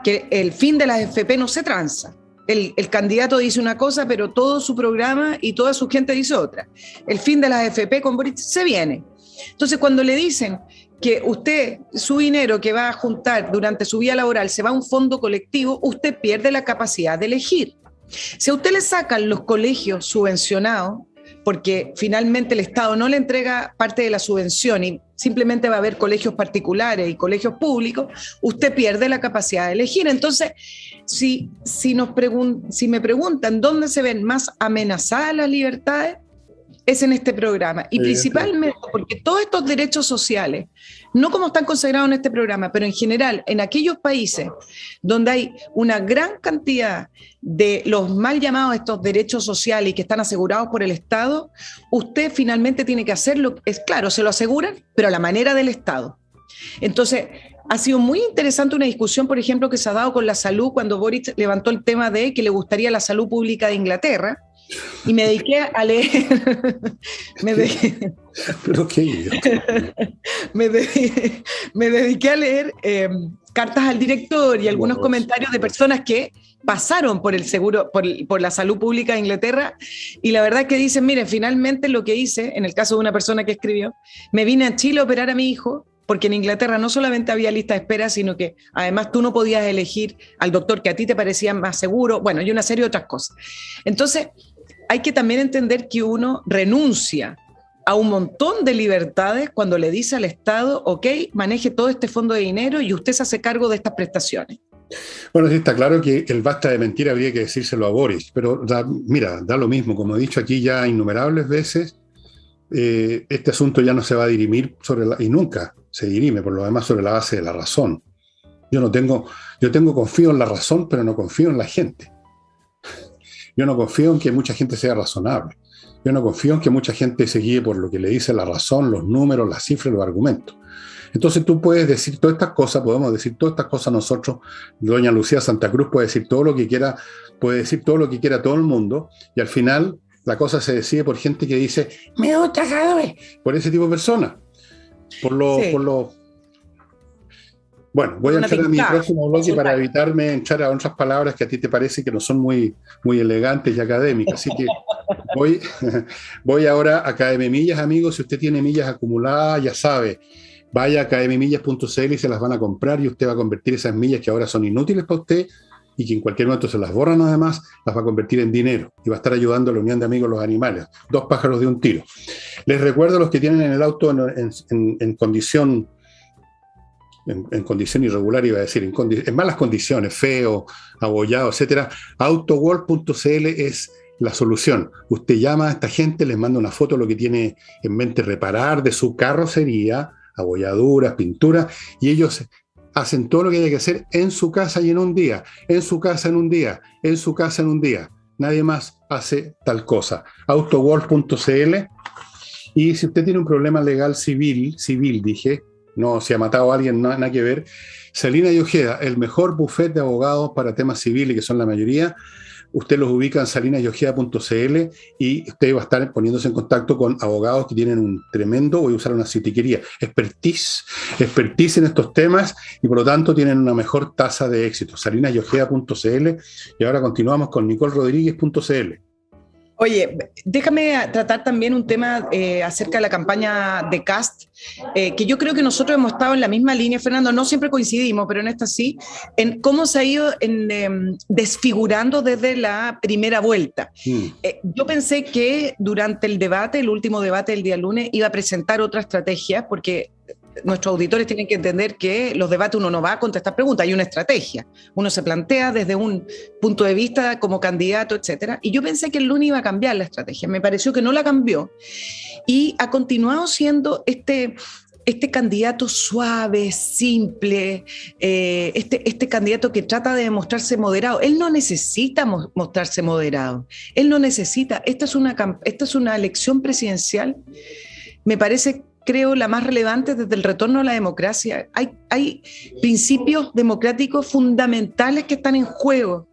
que el fin de la AFP no se transa. El candidato dice una cosa, pero todo su programa y toda su gente dice otra. El fin de la AFP con Boric se viene. Entonces, cuando le dicen que usted, su dinero que va a juntar durante su vida laboral se va a un fondo colectivo, usted pierde la capacidad de elegir. Si a usted le sacan los colegios subvencionados, porque finalmente el Estado no le entrega parte de la subvención y simplemente va a haber colegios particulares y colegios públicos, usted pierde la capacidad de elegir. Entonces, si me preguntan dónde se ven más amenazadas las libertades, es en este programa, y principalmente porque todos estos derechos sociales, no como están consagrados en este programa, pero en general en aquellos países donde hay una gran cantidad de los mal llamados estos derechos sociales y que están asegurados por el Estado, usted finalmente tiene que hacerlo, es claro, se lo aseguran, pero a la manera del Estado. Entonces, ha sido muy interesante una discusión, por ejemplo, que se ha dado con la salud cuando Boric levantó el tema de que le gustaría la salud pública de Inglaterra. Y me dediqué a leer. ¿Pero qué? me dediqué a leer cartas al director y algunos comentarios de personas que pasaron por el seguro, por la salud pública de Inglaterra, y la verdad es que dicen, miren, finalmente lo que hice, en el caso de una persona que escribió, me vine a Chile a operar a mi hijo, porque en Inglaterra no solamente había lista de espera, sino que además tú no podías elegir al doctor que a ti te parecía más seguro, bueno, y una serie de otras cosas. Entonces, hay que también entender que uno renuncia a un montón de libertades cuando le dice al Estado, ok, maneje todo este fondo de dinero y usted se hace cargo de estas prestaciones. Bueno, sí está claro que el basta de mentir habría que decírselo a Boris, pero mira, da lo mismo, como he dicho aquí ya innumerables veces, este asunto ya no se va a dirimir y nunca se dirime, por lo demás, sobre la base de la razón. Yo confío en la razón, pero no confío en la gente. Yo no confío en que mucha gente sea razonable. Yo no confío en que mucha gente se guíe por lo que le dice la razón, los números, las cifras, los argumentos. Entonces tú puedes decir todas estas cosas, podemos decir todas estas cosas nosotros, doña Lucía Santa Cruz puede decir todo lo que quiera, puede decir todo lo que quiera todo el mundo, y al final la cosa se decide por gente que dice, me gusta Jadwe, por ese tipo de personas. Bueno, voy a entrar a mi próximo bloque para evitarme entrar a otras palabras que a ti te parece que no son muy, muy elegantes y académicas. Así que voy ahora a KM Millas, amigos. Si usted tiene millas acumuladas, ya sabe, vaya a kmmillas.cl y se las van a comprar y usted va a convertir esas millas que ahora son inútiles para usted y que en cualquier momento se las borran además, las va a convertir en dinero y va a estar ayudando a la Unión de Amigos los Animales. 2 pájaros de un tiro. Les recuerdo a los que tienen en el auto en condición irregular, iba a decir, en malas condiciones, feo, abollado, etcétera, autoworld.cl es la solución. Usted llama a esta gente, les manda una foto de lo que tiene en mente reparar de su carrocería, abolladuras, pinturas, y ellos hacen todo lo que hay que hacer en su casa y en un día, en su casa en un día, en su casa en un día. Nadie más hace tal cosa. Autoworld.cl. Y si usted tiene un problema legal civil dije, no, si ha matado a alguien, nada que ver. Salinas y Ojeda, el mejor buffet de abogados para temas civiles, que son la mayoría. Usted los ubica en salinasyojeda.cl y usted va a estar poniéndose en contacto con abogados que tienen un tremendo, voy a usar una citiquería, expertise en estos temas y por lo tanto tienen una mejor tasa de éxito. salinasyojeda.cl. Y ahora continuamos con nicolrodríguez.cl. Oye, déjame tratar también un tema acerca de la campaña de Kast, que yo creo que nosotros hemos estado en la misma línea, Fernando, no siempre coincidimos, pero en esta sí, en cómo se ha ido desfigurando desde la primera vuelta. Yo pensé que durante el debate, el último debate del día lunes, iba a presentar otra estrategia, porque nuestros auditores tienen que entender que los debates uno no va a contestar preguntas, hay una estrategia. Uno se plantea desde un punto de vista como candidato, etcétera. Y yo pensé que el lunes iba a cambiar la estrategia. Me pareció que no la cambió. Y ha continuado siendo este candidato suave, simple, este candidato que trata de mostrarse moderado. Él no necesita mostrarse moderado. Él no necesita. Esta es una elección presidencial, me parece, creo, la más relevante desde el retorno a la democracia. Hay principios democráticos fundamentales que están en juego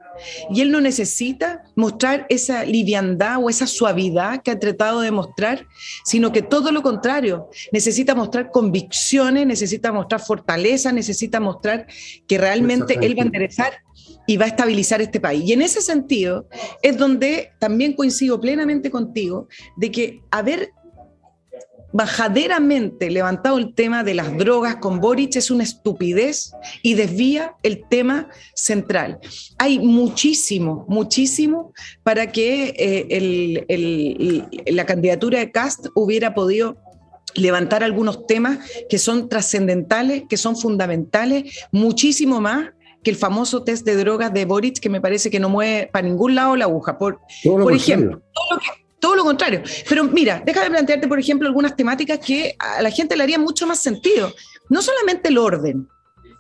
y él no necesita mostrar esa liviandad o esa suavidad que ha tratado de mostrar, sino que todo lo contrario, necesita mostrar convicciones, necesita mostrar fortaleza, necesita mostrar que realmente él va a enderezar y va a estabilizar este país. Y en ese sentido es donde también coincido plenamente contigo de que haber bajaderamente levantado el tema de las drogas con Boric es una estupidez y desvía el tema central. Hay muchísimo para que la candidatura de Kast hubiera podido levantar algunos temas que son trascendentales, que son fundamentales, muchísimo más que el famoso test de drogas de Boric, que me parece que no mueve para ningún lado la aguja. Por ejemplo, todo lo contrario. Pero mira, déjame plantearte, por ejemplo, algunas temáticas que a la gente le harían mucho más sentido. No solamente el orden,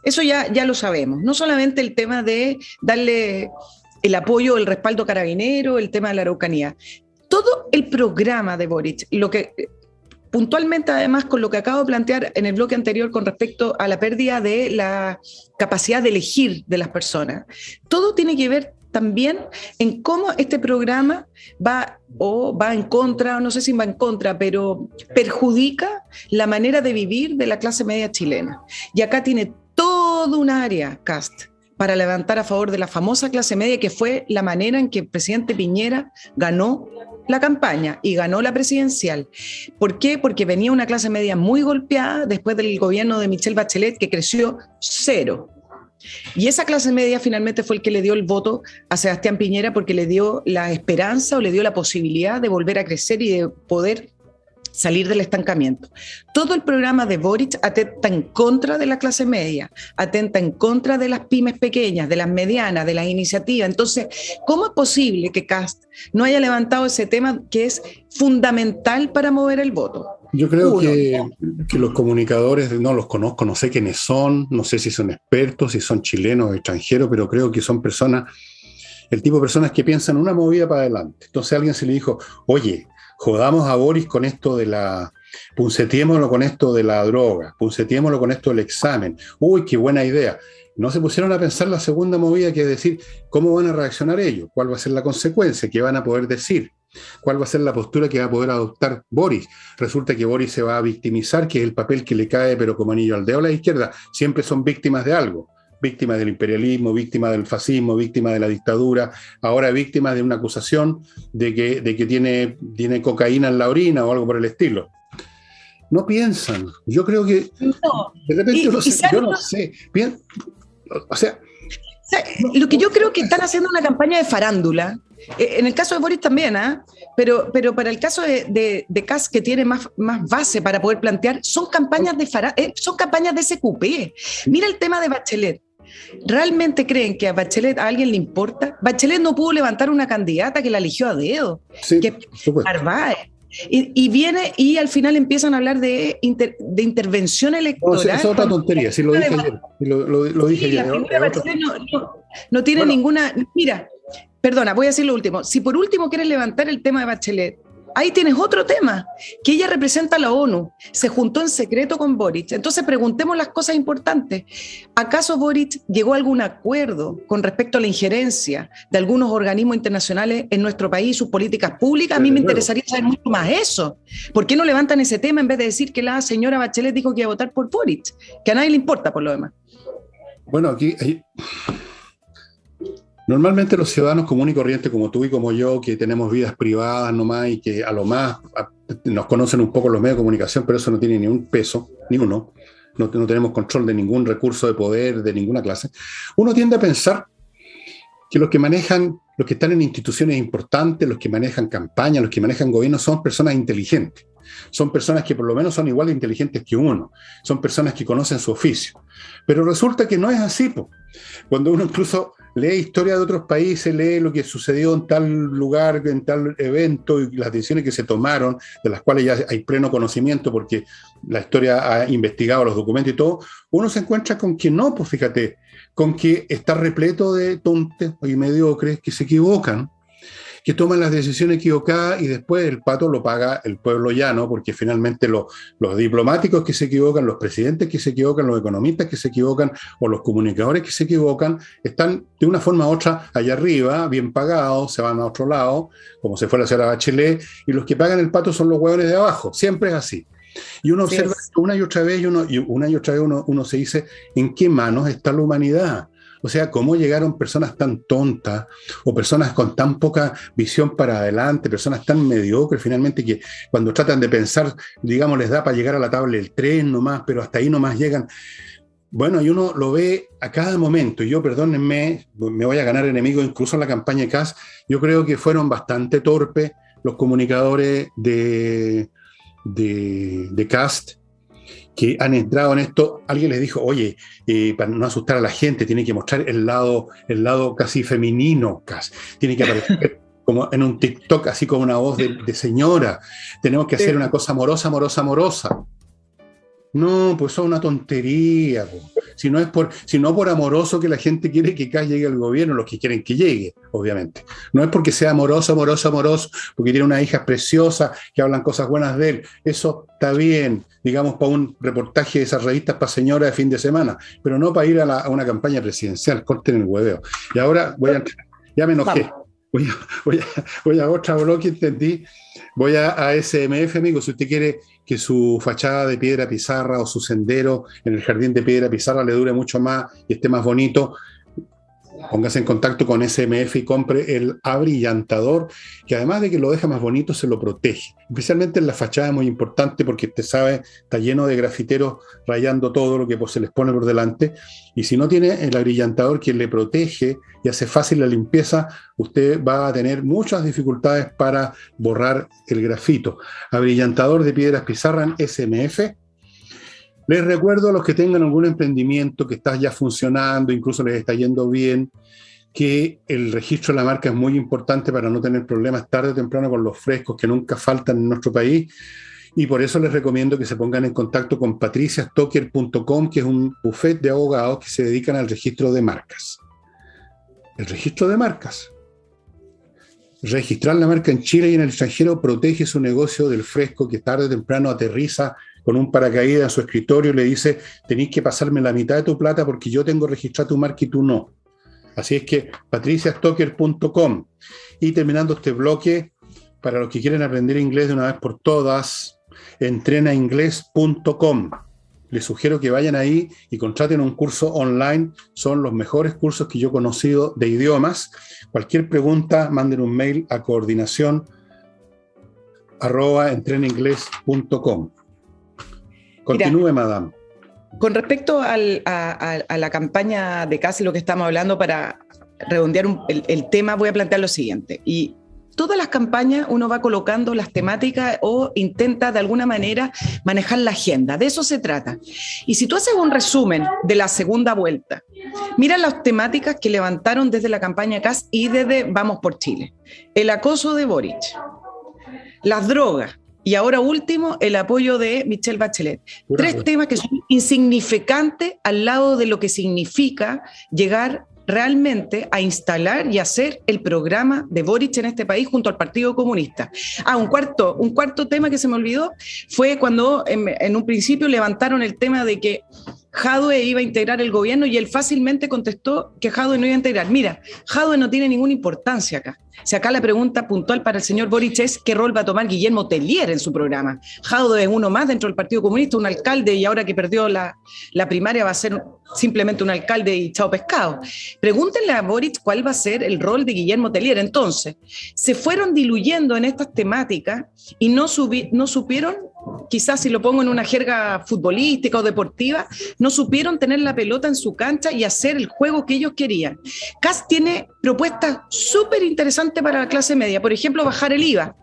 eso ya lo sabemos. No solamente el tema de darle el apoyo, el respaldo carabinero, el tema de la Araucanía. Todo el programa de Boric, lo que puntualmente además con lo que acabo de plantear en el bloque anterior con respecto a la pérdida de la capacidad de elegir de las personas, todo tiene que ver también en cómo este programa va en contra, no sé si va en contra, pero perjudica la manera de vivir de la clase media chilena. Y acá tiene todo un área, Kast, para levantar a favor de la famosa clase media, que fue la manera en que el presidente Piñera ganó la campaña y ganó la presidencial. ¿Por qué? Porque venía una clase media muy golpeada después del gobierno de Michelle Bachelet, que creció 0. Y esa clase media finalmente fue el que le dio el voto a Sebastián Piñera, porque le dio la esperanza o le dio la posibilidad de volver a crecer y de poder salir del estancamiento. Todo el programa de Boric atenta en contra de la clase media, atenta en contra de las pymes pequeñas, de las medianas, de las iniciativas. Entonces, ¿cómo es posible que Kast no haya levantado ese tema que es fundamental para mover el voto? Yo creo que los comunicadores, no los conozco, no sé quiénes son, no sé si son expertos, si son chilenos o extranjeros, pero creo que son personas, el tipo de personas que piensan una movida para adelante. Entonces a alguien se le dijo, oye, jodamos a Boris con esto de punceteémoslo con esto de la droga, punceteémoslo con esto del examen. Uy, qué buena idea. No se pusieron a pensar la segunda movida, que es decir, ¿cómo van a reaccionar ellos? ¿Cuál va a ser la consecuencia? ¿Qué van a poder decir? ¿Cuál va a ser la postura que va a poder adoptar Boris? Resulta que Boris se va a victimizar, que es el papel que le cae, pero como anillo al dedo a la izquierda. Siempre son víctimas de algo. Víctimas del imperialismo, víctimas del fascismo, víctimas de la dictadura, ahora víctimas de una acusación de que tiene cocaína en la orina o algo por el estilo. No piensan. Yo creo que No. de repente yo no sé. O sea, lo que yo creo que están haciendo una campaña de farándula. En el caso de Boris también, pero para el caso de Kast, que tiene más base para poder plantear, son campañas son campañas de SQP. Mira el tema de Bachelet. ¿Realmente creen que a Bachelet a alguien le importa? Bachelet no pudo levantar una candidata que la eligió a dedo, sí, que es Narváez. Y viene y al final empiezan a hablar de intervención electoral. No, es otra tontería, sí, lo dije ayer. Lo dije ayer. La figura de Bachelet no tiene ninguna... Mira, perdona, voy a decir lo último. Si por último quieres levantar el tema de Bachelet, ahí tienes otro tema, que ella representa a la ONU, se juntó en secreto con Boric. Entonces preguntemos las cosas importantes. ¿Acaso Boric llegó a algún acuerdo con respecto a la injerencia de algunos organismos internacionales en nuestro país, sus políticas públicas? A mí me interesaría saber mucho más eso. ¿Por qué no levantan ese tema en vez de decir que la señora Bachelet dijo que iba a votar por Boric? Que a nadie le importa por lo demás. Bueno, aquí... Normalmente los ciudadanos comunes y corrientes como tú y como yo, que tenemos vidas privadas nomás y que a lo más nos conocen un poco los medios de comunicación, pero eso no tiene ni un peso, ni uno, no tenemos control de ningún recurso de poder de ninguna clase, uno tiende a pensar que los que están en instituciones importantes, los que manejan campañas, los que manejan gobiernos, son personas inteligentes. Son personas que por lo menos son igual de inteligentes que uno. Son personas que conocen su oficio. Pero resulta que no es así, po. Cuando uno incluso lee historia de otros países, lee lo que sucedió en tal lugar, en tal evento y las decisiones que se tomaron, de las cuales ya hay pleno conocimiento porque la historia ha investigado los documentos y todo, uno se encuentra con que no, pues fíjate, con que está repleto de tontos y mediocres que se equivocan, que toman las decisiones equivocadas y después el pato lo paga el pueblo llano, porque finalmente los diplomáticos que se equivocan, los presidentes que se equivocan, los economistas que se equivocan o los comunicadores que se equivocan, están de una forma u otra allá arriba, bien pagados, se van a otro lado, como se fue la señora Bachelet, y los que pagan el pato son los hueones de abajo, siempre es así. Y uno observa una y otra vez, uno se dice, ¿en qué manos está la humanidad? O sea, ¿cómo llegaron personas tan tontas o personas con tan poca visión para adelante, personas tan mediocres finalmente que cuando tratan de pensar, digamos, les da para llegar a la tabla del tren nomás, pero hasta ahí nomás llegan? Bueno, y uno lo ve a cada momento. Y yo, perdónenme, me voy a ganar enemigos incluso en la campaña de Kast. Yo creo que fueron bastante torpes los comunicadores de Kast, que han entrado en esto. Alguien les dijo, oye, para no asustar a la gente, tiene que mostrar el lado casi femenino, Kast. Tiene que aparecer como en un TikTok, así como una voz de señora. Tenemos que hacer una cosa amorosa. No, pues eso es una tontería. Si no por amoroso que la gente quiere que Kast llegue al gobierno, los que quieren que llegue, obviamente. No es porque sea amoroso, porque tiene unas hijas preciosas que hablan cosas buenas de él. Eso está bien, digamos, para un reportaje de esas revistas para señora de fin de semana, pero no para ir a una campaña presidencial. Corten el hueveo. Y ahora ya me enojé. Voy a otro bloque, entendí. Voy a SMF, amigo, si usted quiere que su fachada de piedra pizarra o su sendero en el jardín de piedra pizarra le dure mucho más y esté más bonito, póngase en contacto con SMF y compre el abrillantador, que además de que lo deja más bonito, se lo protege. Especialmente en la fachada es muy importante porque usted sabe, está lleno de grafiteros rayando todo lo que se les pone por delante. Y si no tiene el abrillantador que le protege y hace fácil la limpieza, usted va a tener muchas dificultades para borrar el grafito. Abrillantador de piedras pizarra en SMF. Les recuerdo a los que tengan algún emprendimiento que está ya funcionando, incluso les está yendo bien, que el registro de la marca es muy importante para no tener problemas tarde o temprano con los frescos que nunca faltan en nuestro país. Y por eso les recomiendo que se pongan en contacto con patriciastocker.com, que es un bufete de abogados que se dedican al registro de marcas. El registro de marcas. registrar la marca en Chile y en el extranjero protege su negocio del fresco que tarde o temprano aterriza con un paracaídas en su escritorio y le dice, tenéis que pasarme la mitad de tu plata porque yo tengo registrado tu marca y tú no. Así es que patriciastocker.com. Y terminando este bloque, para los que quieren aprender inglés de una vez por todas, entrenainglés.com. Les sugiero que vayan ahí y contraten un curso online. Son los mejores cursos que yo he conocido de idiomas. Cualquier pregunta, manden un mail a coordinación@entrenainglés.com. Continúe, madame. Con respecto a la campaña de CAS y lo que estamos hablando, para redondear el tema, voy a plantear lo siguiente. Y todas las campañas uno va colocando las temáticas o intenta de alguna manera manejar la agenda. De eso se trata. Y si tú haces un resumen de la segunda vuelta, mira las temáticas que levantaron desde la campaña CAS y desde Vamos por Chile. El acoso de Boric, las drogas, y ahora último, el apoyo de Michelle Bachelet. Tres temas que son insignificantes al lado de lo que significa llegar realmente a instalar y hacer el programa de Boric en este país junto al Partido Comunista. Un cuarto tema que se me olvidó fue cuando en un principio levantaron el tema de que Jadwe iba a integrar el gobierno y él fácilmente contestó que Jadwe no iba a integrar. Mira, Jadwe no tiene ninguna importancia acá. Si acá la pregunta puntual para el señor Boric es qué rol va a tomar Guillermo Tellier en su programa. Jadwe es uno más dentro del Partido Comunista, un alcalde, y ahora que perdió la primaria va a ser simplemente un alcalde y chao pescado. Pregúntenle a Boric cuál va a ser el rol de Guillermo Tellier. Entonces, se fueron diluyendo en estas temáticas y no supieron, quizás si lo pongo en una jerga futbolística o deportiva, no supieron tener la pelota en su cancha y hacer el juego que ellos querían. CAS tiene propuestas súper interesantes para la clase media. Por ejemplo, bajar el IVA.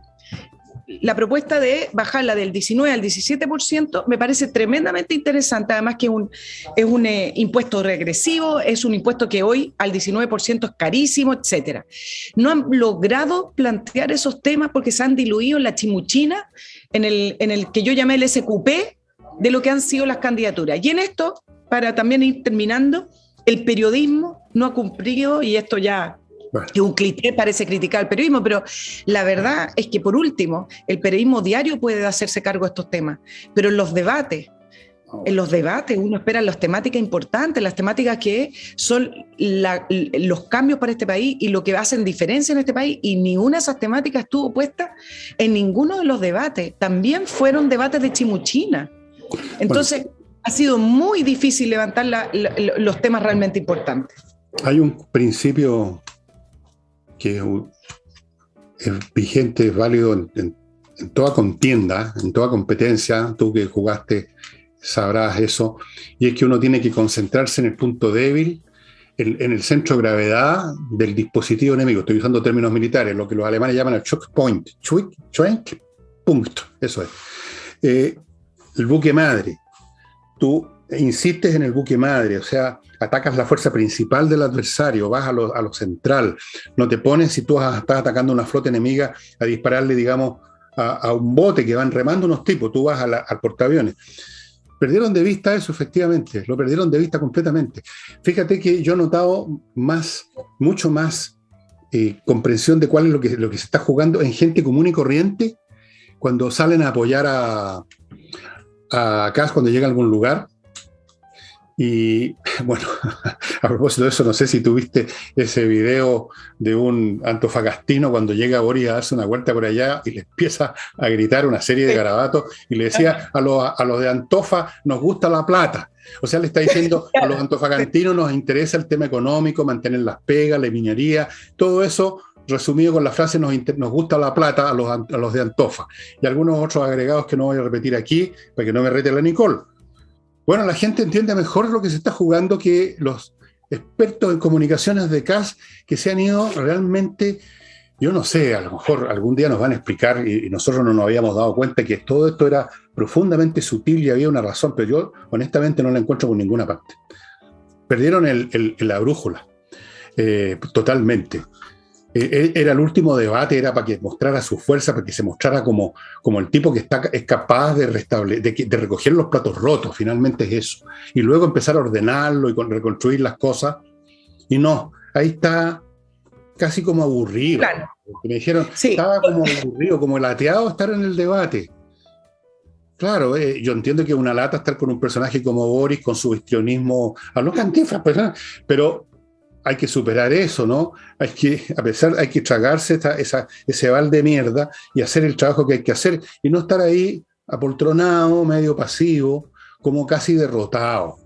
La propuesta de bajarla del 19 al 17% me parece tremendamente interesante, además que es un impuesto regresivo, es un impuesto que hoy al 19% es carísimo, etcétera. No han logrado plantear esos temas porque se han diluido en la chimuchina, en el que yo llamé el SQP de lo que han sido las candidaturas. Y en esto, para también ir terminando, el periodismo no ha cumplido, y esto ya es un cliché, parece criticar al periodismo, pero la verdad es que, por último, el periodismo diario puede hacerse cargo de estos temas, pero en los debates uno espera las temáticas importantes, las temáticas que son los cambios para este país y lo que hacen diferencia en este país, y ninguna de esas temáticas estuvo puesta en ninguno de los debates. También fueron debates de chimuchina. Entonces, ha sido muy difícil levantar los temas realmente importantes. Hay un principio que es vigente, es válido en toda contienda, en toda competencia. Tú que jugaste sabrás eso, y es que uno tiene que concentrarse en el punto débil, en el centro de gravedad del dispositivo enemigo. Estoy usando términos militares, lo que los alemanes llaman el choke point, choke punto, eso es. El buque madre. Tú insistes en el buque madre, o sea, atacas la fuerza principal del adversario, vas a lo central, no te pones, si tú estás atacando una flota enemiga, a dispararle, digamos, a un bote que van remando unos tipos, tú vas al portaaviones. Perdieron de vista eso, efectivamente, lo perdieron de vista completamente. Fíjate que yo he notado mucho más comprensión de cuál es lo que se está jugando en gente común y corriente cuando salen a apoyar a CAS cuando llega a algún lugar. Y bueno, a propósito de eso, no sé si tuviste ese video de un antofagastino cuando llega Boris a darse una vuelta por allá y le empieza a gritar una serie de garabatos y le decía a los de Antofa, nos gusta la plata. O sea, le está diciendo a los antofagantinos nos interesa el tema económico, mantener las pegas, la minería, todo eso resumido con la frase nos gusta la plata a los de Antofa. Y algunos otros agregados que no voy a repetir aquí para que no me rete la Nicole. Bueno, la gente entiende mejor lo que se está jugando que los expertos en comunicaciones de CAS que se han ido realmente, yo no sé, a lo mejor algún día nos van a explicar y nosotros no nos habíamos dado cuenta que todo esto era profundamente sutil y había una razón, pero yo honestamente no la encuentro por ninguna parte. Perdieron la brújula, totalmente. Era el último debate, era para que mostrara su fuerza, para que se mostrara como el tipo que es capaz de recoger los platos rotos, finalmente es eso. Y luego empezar a ordenarlo y reconstruir las cosas. Y no, ahí está casi como aburrido. Claro. Me dijeron, Sí. estaba como aburrido, como lateado estar en el debate. Claro, yo entiendo que es una lata estar con un personaje como Boris, con su histrionismo a los Cantinflas, pero hay que superar eso, ¿no? Hay que tragarse ese balde de mierda y hacer el trabajo que hay que hacer y no estar ahí apoltronado, medio pasivo, como casi derrotado.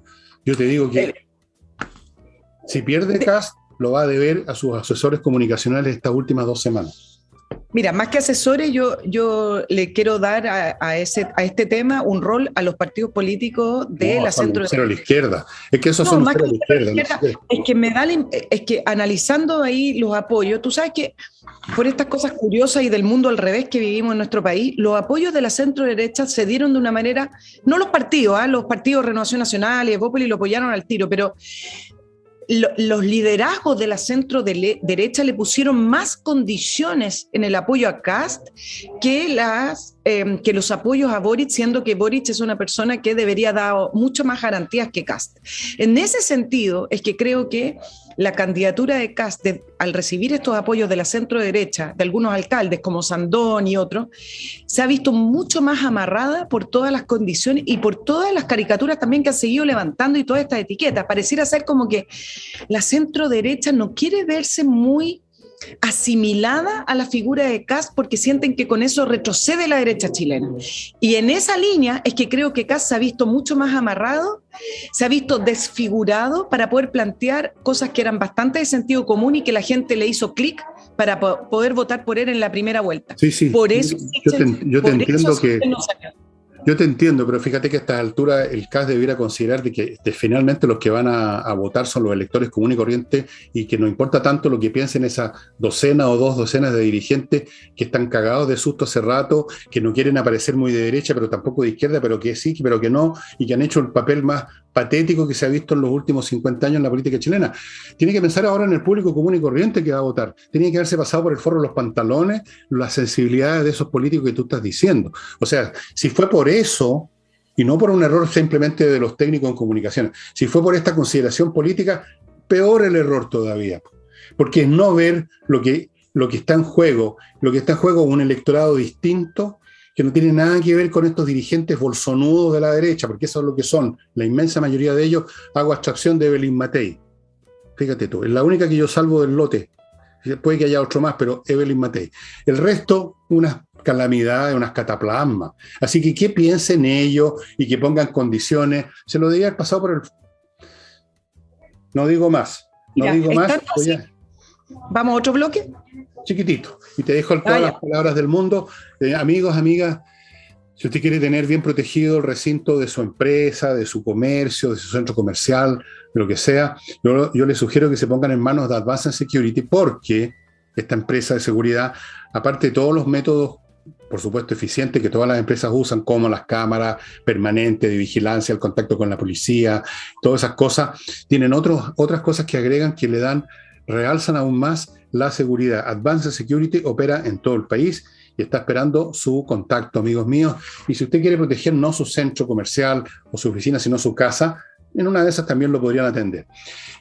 Yo te digo que si pierde Kast, lo va a deber a sus asesores comunicacionales estas últimas 2 semanas. Mira, más que asesores, yo le quiero dar a este tema un rol a los partidos políticos de la centro cero a la izquierda. Es que esos son más cero que a la izquierda. es que analizando ahí los apoyos, tú sabes que por estas cosas curiosas y del mundo al revés que vivimos en nuestro país, los apoyos de la centro derecha se dieron de una manera, no los partidos Renovación Nacional y Evópolis lo apoyaron al tiro, pero los liderazgos de la centro derecha le pusieron más condiciones en el apoyo a Kast que los apoyos a Boric, siendo que Boric es una persona que debería dar mucho más garantías que Kast. En ese sentido es que creo que la candidatura de Kast, al recibir estos apoyos de la centro derecha, de algunos alcaldes como Sandón y otros, se ha visto mucho más amarrada por todas las condiciones y por todas las caricaturas también que han seguido levantando y todas estas etiquetas. Pareciera ser como que la centro derecha no quiere verse muy asimilada a la figura de Kast porque sienten que con eso retrocede la derecha chilena. Y en esa línea es que creo que Kast se ha visto mucho más amarrado, se ha visto desfigurado para poder plantear cosas que eran bastante de sentido común y que la gente le hizo clic para poder votar por él en la primera vuelta. Sí. Por eso, Yo te entiendo, pero fíjate que a esta altura el CAS debiera considerar de que finalmente los que van a votar son los electores comunes y corrientes y que no importa tanto lo que piensen esas docena o 2 docenas de dirigentes que están cagados de susto hace rato, que no quieren aparecer muy de derecha, pero tampoco de izquierda, pero que sí, pero que no, y que han hecho el papel más patético que se ha visto en los últimos 50 años en la política chilena. Tiene que pensar ahora en el público común y corriente que va a votar. Tiene que haberse pasado por el forro de los pantalones las sensibilidades de esos políticos que tú estás diciendo. O sea, si fue por eso, y no por un error simplemente de los técnicos en comunicación, si fue por esta consideración política, peor el error todavía. Porque es no ver lo que está en juego. Lo que está en juego es un electorado distinto, que no tiene nada que ver con estos dirigentes bolsonudos de la derecha, porque eso es lo que son. La inmensa mayoría de ellos, hago abstracción de Evelyn Matei. Fíjate tú, es la única que yo salvo del lote. Puede que haya otro más, pero Evelyn Matei. El resto, unas calamidades, unas cataplasmas. Así que piensen ellos y que pongan condiciones. Se lo debía haber pasado por el... No digo más. ¿Vamos a otro bloque? Chiquitito. Y te dejo todas las palabras del mundo. Amigos, amigas, si usted quiere tener bien protegido el recinto de su empresa, de su comercio, de su centro comercial, de lo que sea, yo les sugiero que se pongan en manos de Advanced Security, porque esta empresa de seguridad, aparte de todos los métodos, por supuesto, eficientes que todas las empresas usan, como las cámaras permanentes de vigilancia, el contacto con la policía, todas esas cosas, tienen otras cosas que agregan que realzan aún más la seguridad. Advanced Security opera en todo el país y está esperando su contacto, amigos míos. Y si usted quiere proteger no su centro comercial o su oficina, sino su casa, en una de esas también lo podrían atender.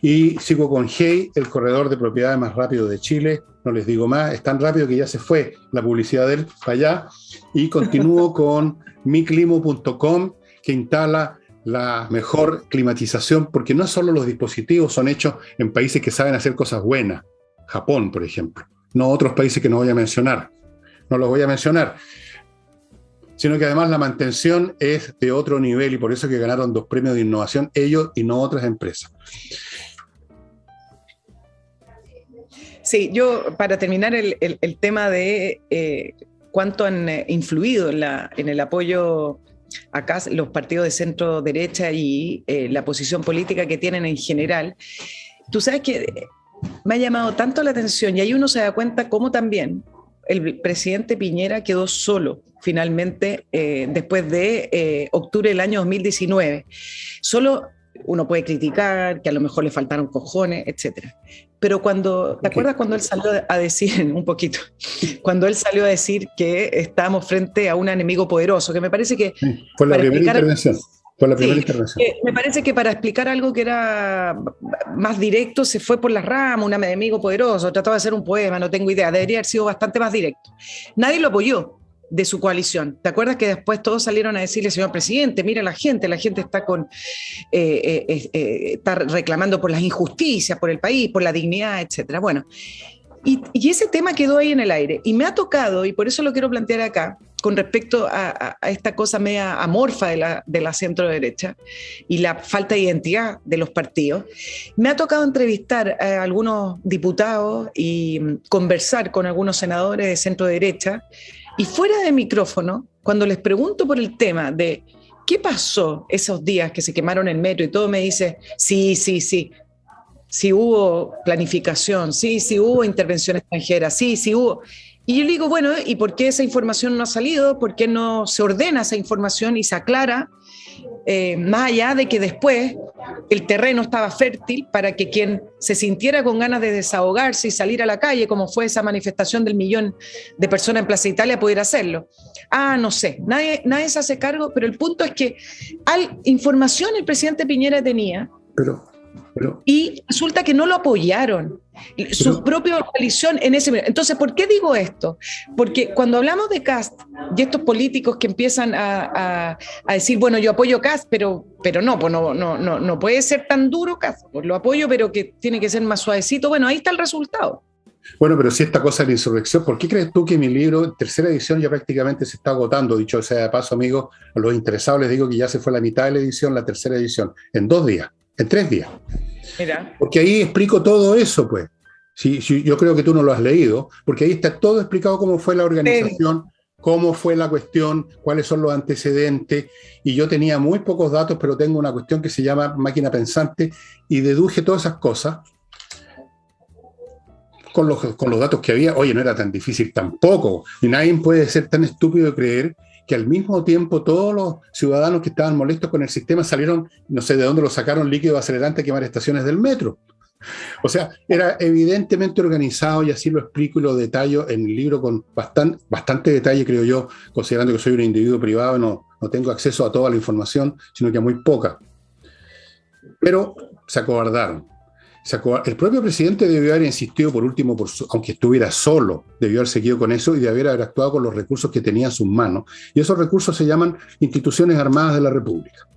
Y sigo con Hey, el corredor de propiedades más rápido de Chile. No les digo más, es tan rápido que ya se fue la publicidad de él para allá. Y continúo con miclimo.com, que instala la mejor climatización, porque no solo los dispositivos son hechos en países que saben hacer cosas buenas. Japón, por ejemplo. No otros países que no voy a mencionar. No los voy a mencionar. Sino que además la mantención es de otro nivel y por eso que ganaron 2 premios de innovación ellos y no otras empresas. Sí, yo para terminar el tema de cuánto han influido en el apoyo acá los partidos de centro derecha y la posición política que tienen en general, tú sabes que me ha llamado tanto la atención y ahí uno se da cuenta cómo también el presidente Piñera quedó solo finalmente después de octubre del año 2019. Solo uno puede criticar que a lo mejor le faltaron cojones, etcétera. Pero ¿te acuerdas cuando él salió a decir, un poquito, cuando él salió a decir que estábamos frente a un enemigo poderoso, que me parece que... Sí, fue la primera intervención. Fue la primera Sí, intervención. me parece que para explicar algo que era más directo se fue por las ramas, un enemigo poderoso, trató de hacer un poema, no tengo idea, debería haber sido bastante más directo. Nadie lo apoyó de su coalición. ¿Te acuerdas que después todos salieron a decirle, señor presidente, mire la gente está está reclamando por las injusticias, por el país, por la dignidad, etcétera? Bueno, y ese tema quedó ahí en el aire. Y me ha tocado, y por eso lo quiero plantear acá, con respecto a esta cosa media amorfa de la centro derecha y la falta de identidad de los partidos, me ha tocado entrevistar a algunos diputados y conversar con algunos senadores de centro derecha, y fuera de micrófono, cuando les pregunto por el tema de qué pasó esos días que se quemaron el metro y todo, me dice, sí hubo planificación, sí hubo intervención extranjera, sí hubo. Y yo le digo, bueno, ¿y por qué esa información no ha salido? ¿Por qué no se ordena esa información y se aclara? Más allá de que después el terreno estaba fértil para que quien se sintiera con ganas de desahogarse y salir a la calle, como fue esa manifestación del 1.000.000 de personas en Plaza Italia, pudiera hacerlo. No sé, nadie se hace cargo, pero el punto es que información el presidente Piñera tenía, Pero, y resulta que no lo apoyaron. Su propia coalición en ese momento. Entonces, ¿por qué digo esto? Porque cuando hablamos de Kast y estos políticos que empiezan a decir, bueno, yo apoyo Kast, pero no, pues no puede ser tan duro Kast, pues lo apoyo, pero que tiene que ser más suavecito. Bueno, ahí está el resultado. bueno, pero si esta cosa de la insurrección, ¿por qué crees tú que mi libro, tercera edición, ya prácticamente se está agotando? Dicho sea de paso, amigos, a los interesados les digo que ya se fue la mitad de la edición, la tercera edición, en 2 días, en 3 días. Mira. Porque ahí explico todo eso, pues. Sí, yo creo que tú no lo has leído, porque ahí está todo explicado cómo fue la organización, cómo fue la cuestión, cuáles son los antecedentes, y yo tenía muy pocos datos, pero tengo una cuestión que se llama máquina pensante, y deduje todas esas cosas con los datos que había. Oye, no era tan difícil tampoco, y nadie puede ser tan estúpido de creer que al mismo tiempo todos los ciudadanos que estaban molestos con el sistema salieron, no sé de dónde lo sacaron, líquido acelerante a quemar estaciones del metro. O sea, era evidentemente organizado, y así lo explico y lo detallo en el libro con bastante detalle, creo yo, considerando que soy un individuo privado y no tengo acceso a toda la información, sino que a muy poca. Pero se acobardaron. El propio presidente debió haber insistido por último, aunque estuviera solo, debió haber seguido con eso y debió haber actuado con los recursos que tenía en sus manos. Y esos recursos se llaman instituciones armadas de la República.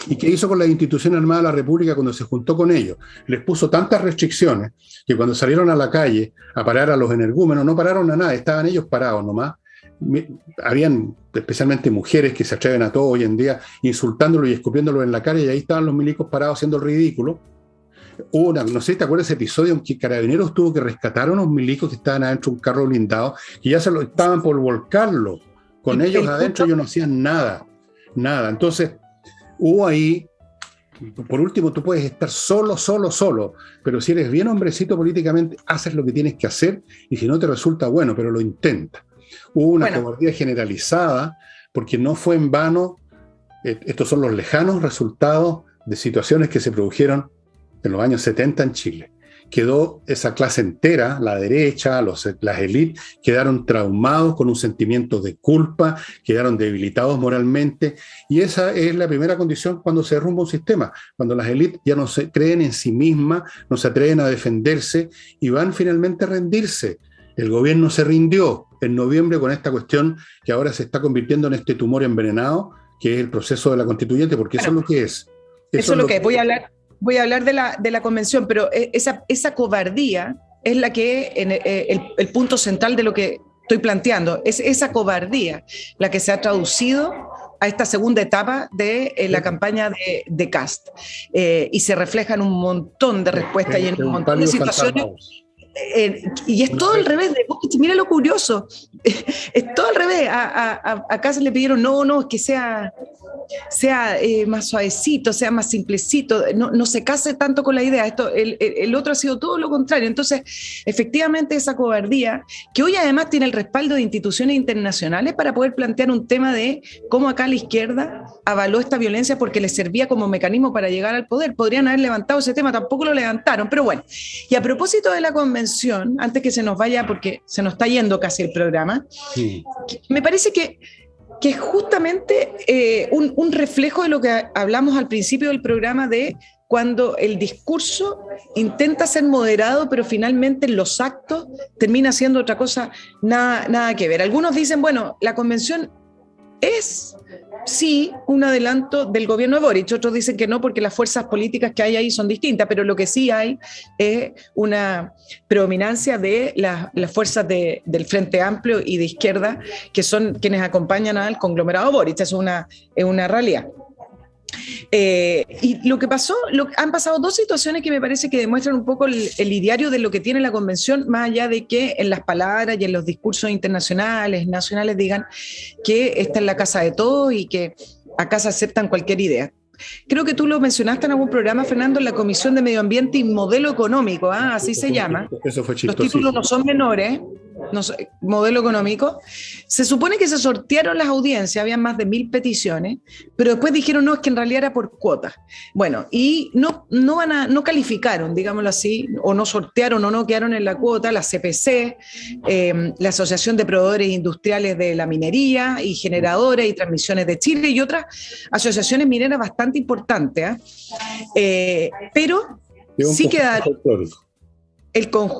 ¿Y qué hizo con las instituciones armadas de la República cuando se juntó con ellos? Les puso tantas restricciones que cuando salieron a la calle a parar a los energúmenos, no pararon a nada, estaban ellos parados nomás. Habían especialmente mujeres que se atreven a todo hoy en día, insultándolo y escupiéndolo en la cara, y ahí estaban los milicos parados haciendo el ridículo. No sé si te acuerdas ese episodio en que Carabineros tuvo que rescatar a unos milicos que estaban adentro de un carro blindado, que ya estaban por volcarlo. Con ellos adentro ellos no hacían nada. Entonces, hubo ahí, por último, tú puedes estar solo, pero si eres bien hombrecito políticamente, haces lo que tienes que hacer, y si no te resulta bueno, pero lo intenta. Hubo una cobardía generalizada, porque no fue en vano. Estos son los lejanos resultados de situaciones que se produjeron en los años 70 en Chile. Quedó esa clase entera, la derecha, las élites, quedaron traumados con un sentimiento de culpa, quedaron debilitados moralmente, y esa es la primera condición cuando se derrumba un sistema, cuando las élites ya no se creen en sí mismas, no se atreven a defenderse y van finalmente a rendirse. El gobierno se rindió en noviembre con esta cuestión que ahora se está convirtiendo en este tumor envenenado, que es el proceso de la constituyente, porque eso es lo que es. Eso es lo que es. Voy a hablar de la convención, pero esa cobardía es la que el punto central de lo que estoy planteando. Es esa cobardía la que se ha traducido a esta segunda etapa de la campaña de Kast. Y se refleja en un montón de respuestas y en un montón de situaciones. Y es todo al revés. Mira lo curioso. Es todo al revés. A Kast le pidieron, no, es que sea más suavecito, sea más simplecito, no se case tanto con la idea. El otro ha sido todo lo contrario. Entonces, efectivamente, esa cobardía, que hoy además tiene el respaldo de instituciones internacionales para poder plantear un tema de cómo acá la izquierda avaló esta violencia porque les servía como mecanismo para llegar al poder. Podrían haber levantado ese tema, tampoco lo levantaron, pero bueno. Y a propósito de la convención, antes que se nos vaya, porque se nos está yendo casi el programa, sí, me parece que que es justamente un reflejo de lo que hablamos al principio del programa, de cuando el discurso intenta ser moderado, pero finalmente en los actos termina siendo otra cosa, nada que ver. Algunos dicen, bueno, la convención es, sí, un adelanto del gobierno de Boric. Otros dicen que no, porque las fuerzas políticas que hay ahí son distintas, pero lo que sí hay es una predominancia de las fuerzas del Frente Amplio y de izquierda, que son quienes acompañan al conglomerado Boric. Es una realidad. Y lo que pasó, han pasado dos situaciones que me parece que demuestran un poco el ideario de lo que tiene la convención, más allá de que en las palabras y en los discursos internacionales, nacionales, digan que esta es la casa de todos y que acá se aceptan cualquier idea. Creo que tú lo mencionaste en algún programa, Fernando, en la Comisión de Medio Ambiente y Modelo Económico, así se llama. Eso fue chistoso. Los títulos no son menores, modelo económico. Se supone que se sortearon las audiencias, había más de 1.000 peticiones, pero después dijeron, no, es que en realidad era por cuotas. Bueno, y no calificaron, digámoslo así, o no sortearon o no quedaron en la cuota la CPC, la Asociación de Proveedores Industriales de la Minería y Generadoras y Transmisiones de Chile y otras asociaciones mineras bastante importantes, pero sí quedaron.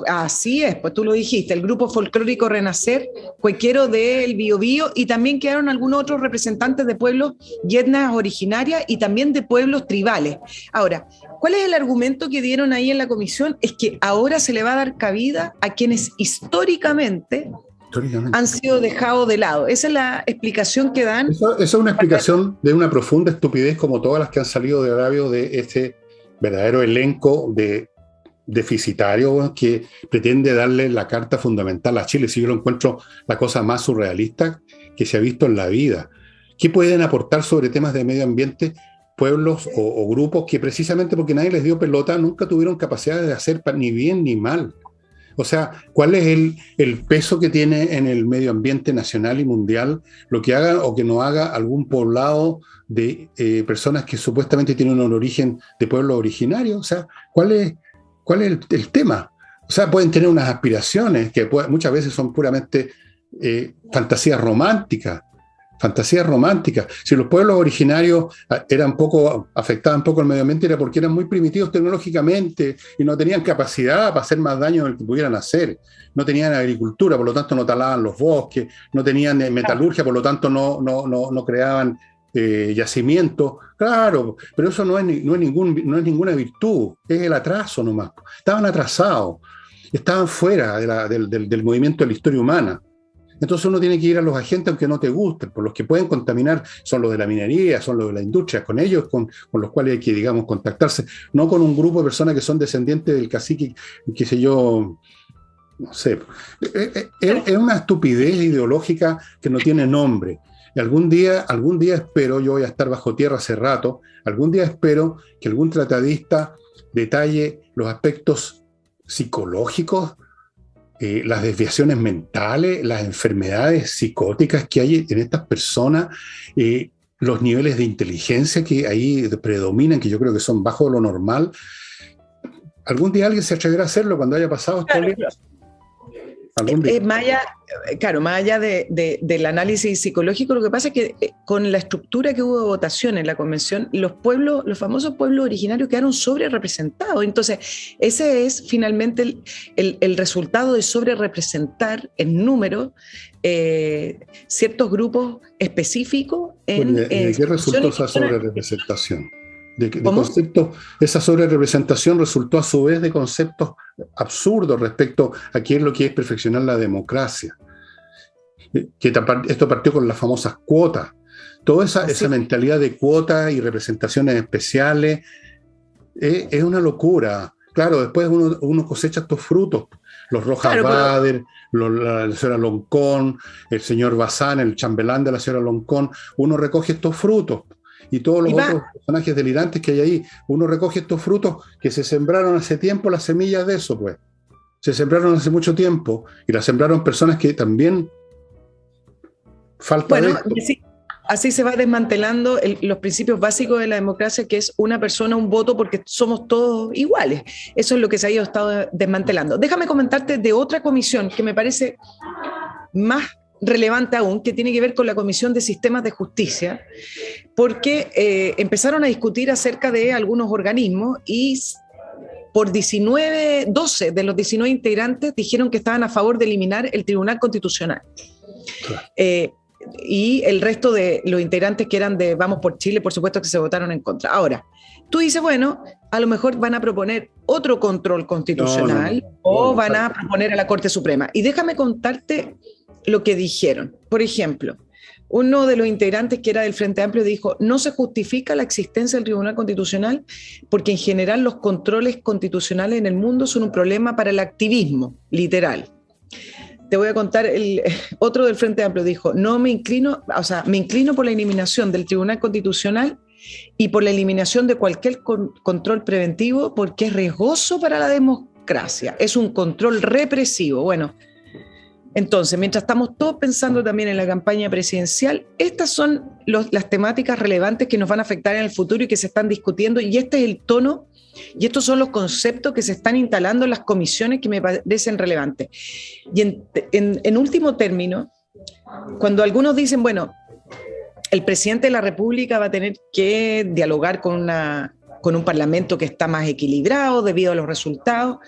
Así es, pues tú lo dijiste, el grupo folclórico Renacer, cuequero del Biobío, y también quedaron algunos otros representantes de pueblos y etnias originarias y también de pueblos tribales. Ahora, ¿cuál es el argumento que dieron ahí en la comisión? Es que ahora se le va a dar cabida a quienes históricamente han sido dejados de lado. Esa es la explicación que dan. Esa es una explicación de una profunda estupidez, como todas las que han salido de agravio de este verdadero elenco de deficitario que pretende darle la carta fundamental a Chile. Si yo lo encuentro la cosa más surrealista que se ha visto en la vida. ¿Qué pueden aportar sobre temas de medio ambiente pueblos o grupos que precisamente porque nadie les dio pelota nunca tuvieron capacidad de hacer ni bien ni mal? O sea, ¿cuál es el peso que tiene en el medio ambiente nacional y mundial lo que haga o que no haga algún poblado de personas que supuestamente tienen un origen de pueblo originario? O sea, ¿cuál es el tema? O sea, pueden tener unas aspiraciones que muchas veces son puramente fantasías románticas. Si los pueblos originarios afectaban poco al medio ambiente, era porque eran muy primitivos tecnológicamente y no tenían capacidad para hacer más daño del que pudieran hacer. No tenían agricultura, por lo tanto no talaban los bosques, no tenían metalurgia, por lo tanto no creaban yacimientos. Claro, pero eso no es ninguna virtud, es el atraso nomás. Estaban atrasados, estaban fuera del movimiento de la historia humana. Entonces uno tiene que ir a los agentes aunque no te gusten, por los que pueden contaminar son los de la minería, son los de la industria, con ellos con los cuales hay que, digamos, contactarse, no con un grupo de personas que son descendientes del cacique, qué sé yo, no sé. Es una estupidez ideológica que no tiene nombre. Y algún día espero, yo voy a estar bajo tierra hace rato, algún día espero que algún tratadista detalle los aspectos psicológicos, las desviaciones mentales, las enfermedades psicóticas que hay en estas personas, los niveles de inteligencia que ahí predominan, que yo creo que son bajo lo normal. Algún día alguien se atreverá a hacerlo cuando haya pasado esto. Más allá del análisis psicológico, lo que pasa es que con la estructura que hubo de votación en la convención, los famosos pueblos originarios quedaron sobre representados. Entonces, ese es finalmente el resultado de sobre representar en número ciertos grupos específicos. ¿De qué resultó esa sobre representación? Esa sobrerepresentación resultó a su vez de conceptos absurdos respecto a qué es lo que es perfeccionar la democracia. Esto partió con las famosas cuotas. Toda esa mentalidad de cuotas y representaciones especiales es una locura. Claro, después uno cosecha estos frutos. Los Rojas Bader, la señora Loncón, el señor Bazán, el chambelán de la señora Loncón, uno recoge estos frutos. Y todos los otros personajes delirantes que hay ahí, uno recoge estos frutos que se sembraron hace tiempo, las semillas de eso, pues. Se sembraron hace mucho tiempo y las sembraron personas que también falta de esto. Así se va desmantelando los principios básicos de la democracia, que es una persona, un voto, porque somos todos iguales. Eso es lo que se ha estado desmantelando. Déjame comentarte de otra comisión que me parece más relevante aún, que tiene que ver con la Comisión de Sistemas de Justicia, porque empezaron a discutir acerca de algunos organismos y por 12 de los 19 integrantes dijeron que estaban a favor de eliminar el Tribunal Constitucional. Y el resto de los integrantes que eran de Vamos por Chile, por supuesto que se votaron en contra. Ahora, tú dices, bueno, a lo mejor van a proponer otro control constitucional o van a proponer a la Corte Suprema. Y déjame contarte lo que dijeron. Por ejemplo, uno de los integrantes que era del Frente Amplio dijo, no se justifica la existencia del Tribunal Constitucional porque en general los controles constitucionales en el mundo son un problema para el activismo, literal. Te voy a contar, otro del Frente Amplio dijo, me inclino por la eliminación del Tribunal Constitucional y por la eliminación de cualquier control preventivo porque es riesgoso para la democracia, es un control represivo. Bueno, entonces, mientras estamos todos pensando también en la campaña presidencial, estas son las temáticas relevantes que nos van a afectar en el futuro y que se están discutiendo, y este es el tono y estos son los conceptos que se están instalando en las comisiones que me parecen relevantes. Y en último término, cuando algunos dicen, bueno, el presidente de la República va a tener que dialogar con un parlamento que está más equilibrado debido a los resultados,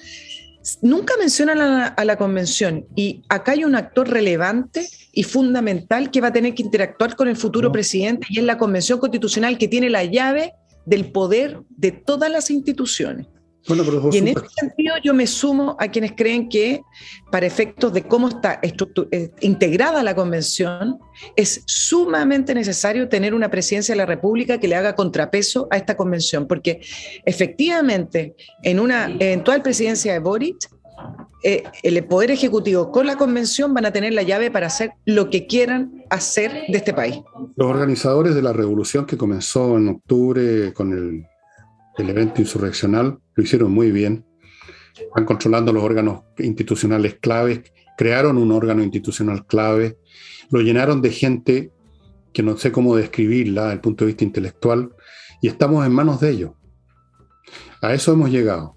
nunca mencionan a la convención, y acá hay un actor relevante y fundamental que va a tener que interactuar con el futuro presidente, y es la Convención Constitucional, que tiene la llave del poder de todas las instituciones. Bueno, y en ese sentido yo me sumo a quienes creen que para efectos de cómo está integrada la convención es sumamente necesario tener una presidencia de la República que le haga contrapeso a esta convención, porque efectivamente en una eventual presidencia de Boric, el Poder Ejecutivo con la convención van a tener la llave para hacer lo que quieran hacer de este país. Los organizadores de la revolución que comenzó en octubre con el evento insurreccional lo hicieron muy bien. Están controlando los órganos institucionales claves, crearon un órgano institucional clave, lo llenaron de gente que no sé cómo describirla desde el punto de vista intelectual, y estamos en manos de ellos. A eso hemos llegado.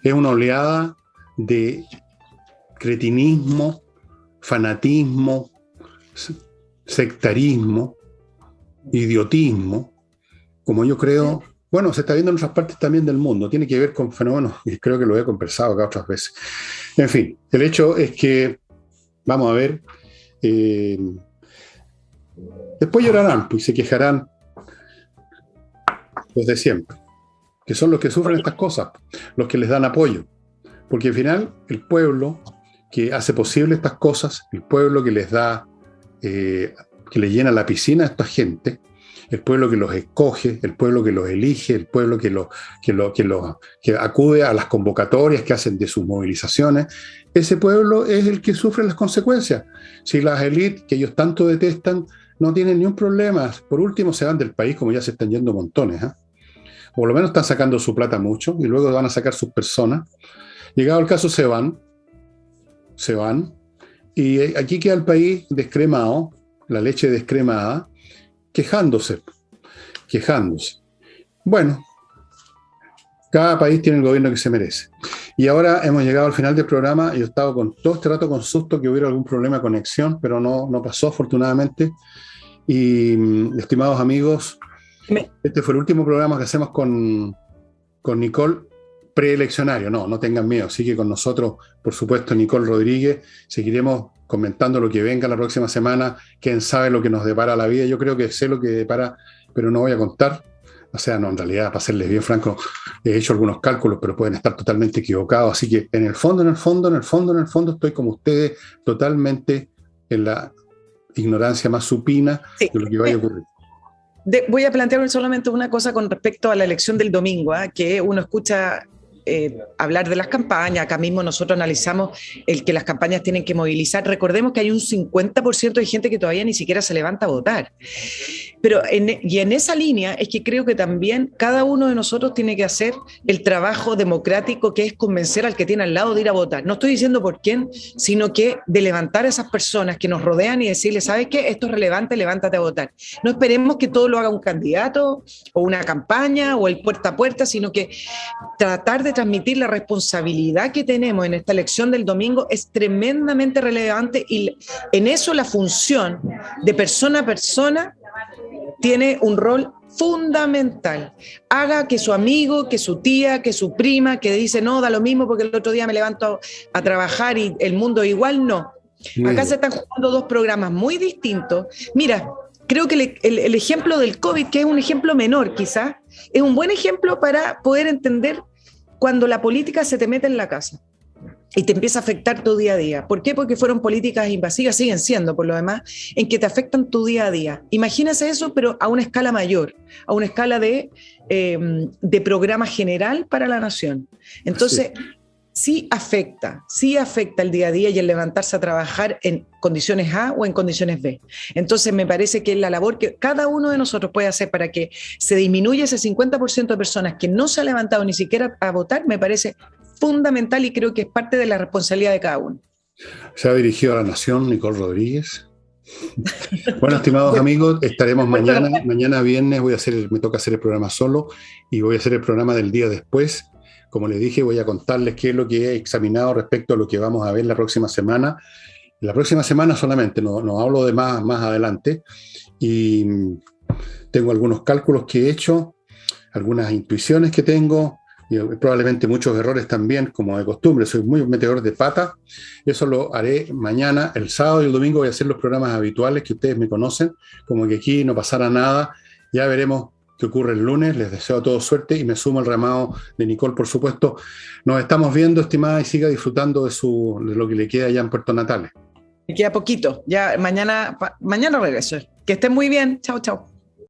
Es una oleada de cretinismo, fanatismo, sectarismo, idiotismo, como yo creo. Bueno, se está viendo en otras partes también del mundo. Tiene que ver con fenómenos, y creo que lo he conversado acá otras veces. En fin, el hecho es que, vamos a ver, después llorarán, pues se quejarán los de siempre, que son los que sufren estas cosas, los que les dan apoyo. Porque al final, el pueblo que hace posible estas cosas, el pueblo que les da, que le llena la piscina a esta gente, el pueblo que los escoge, el pueblo que los elige, el pueblo que acude a las convocatorias que hacen de sus movilizaciones, ese pueblo es el que sufre las consecuencias. Si las élites que ellos tanto detestan no tienen ni un problema, por último se van del país, como ya se están yendo montones, o por lo menos están sacando su plata mucho y luego van a sacar sus personas. Llegado el caso se van, y aquí queda el país descremado, la leche descremada, quejándose. Bueno, cada país tiene el gobierno que se merece. Y ahora hemos llegado al final del programa. Yo estaba con todo este rato con susto que hubiera algún problema de conexión, pero no pasó, afortunadamente. Y, estimados amigos, este fue el último programa que hacemos con Nicole preeleccionario. No tengan miedo. Sigue con nosotros, por supuesto, Nicole Rodríguez. Seguiremos comentando lo que venga la próxima semana. Quién sabe lo que nos depara la vida. Yo creo que sé lo que depara, pero no voy a contar. O sea, no, en realidad, para serles bien franco, he hecho algunos cálculos, pero pueden estar totalmente equivocados. Así que en el fondo, estoy como ustedes, totalmente en la ignorancia más supina de lo que vaya a ocurrir. Voy a plantear solamente una cosa con respecto a la elección del domingo, que uno escucha hablar de las campañas. Acá mismo nosotros analizamos el que las campañas tienen que movilizar. Recordemos que hay un 50% de gente que todavía ni siquiera se levanta a votar. Pero en esa línea es que creo que también cada uno de nosotros tiene que hacer el trabajo democrático, que es convencer al que tiene al lado de ir a votar. No estoy diciendo por quién, sino que de levantar a esas personas que nos rodean y decirle, ¿sabes qué? Esto es relevante, levántate a votar. No esperemos que todo lo haga un candidato o una campaña o el puerta a puerta, sino que tratar de de transmitir la responsabilidad que tenemos en esta elección del domingo es tremendamente relevante, y en eso la función de persona a persona tiene un rol fundamental. Haga que su amigo, que su tía, que su prima, que dice no, da lo mismo porque el otro día me levanto a trabajar y el mundo igual, no. Acá se están jugando dos programas muy distintos. Mira, creo que el ejemplo del COVID, que es un ejemplo menor quizás, es un buen ejemplo para poder entender cuando la política se te mete en la casa y te empieza a afectar tu día a día. ¿Por qué? Porque fueron políticas invasivas, siguen siendo por lo demás, en que te afectan tu día a día. Imagínese eso, pero a una escala mayor, a una escala de programa general para la nación. Entonces, sí afecta el día a día y el levantarse a trabajar en condiciones A o en condiciones B. Entonces, me parece que la labor que cada uno de nosotros puede hacer para que se disminuya ese 50% de personas que no se ha levantado ni siquiera a votar, me parece fundamental, y creo que es parte de la responsabilidad de cada uno. Se ha dirigido a la nación Nicole Rodríguez. Bueno, estimados amigos, estaremos mañana viernes. Me toca hacer el programa solo y voy a hacer el programa del día después. Como les dije, voy a contarles qué es lo que he examinado respecto a lo que vamos a ver la próxima semana. La próxima semana solamente, no hablo de más adelante. Y tengo algunos cálculos que he hecho, algunas intuiciones que tengo, y probablemente muchos errores también, como de costumbre. Soy muy metedor de pata. Eso lo haré mañana. El sábado y el domingo voy a hacer los programas habituales que ustedes me conocen, como que aquí no pasara nada. Ya veremos qué ocurre el lunes. Les deseo a todos suerte y me sumo al remado de Nicole, por supuesto. Nos estamos viendo, estimada, y siga disfrutando de lo que le queda allá en Puerto Natales. Me queda poquito. Ya mañana regreso. Que estén muy bien. Chao, chao.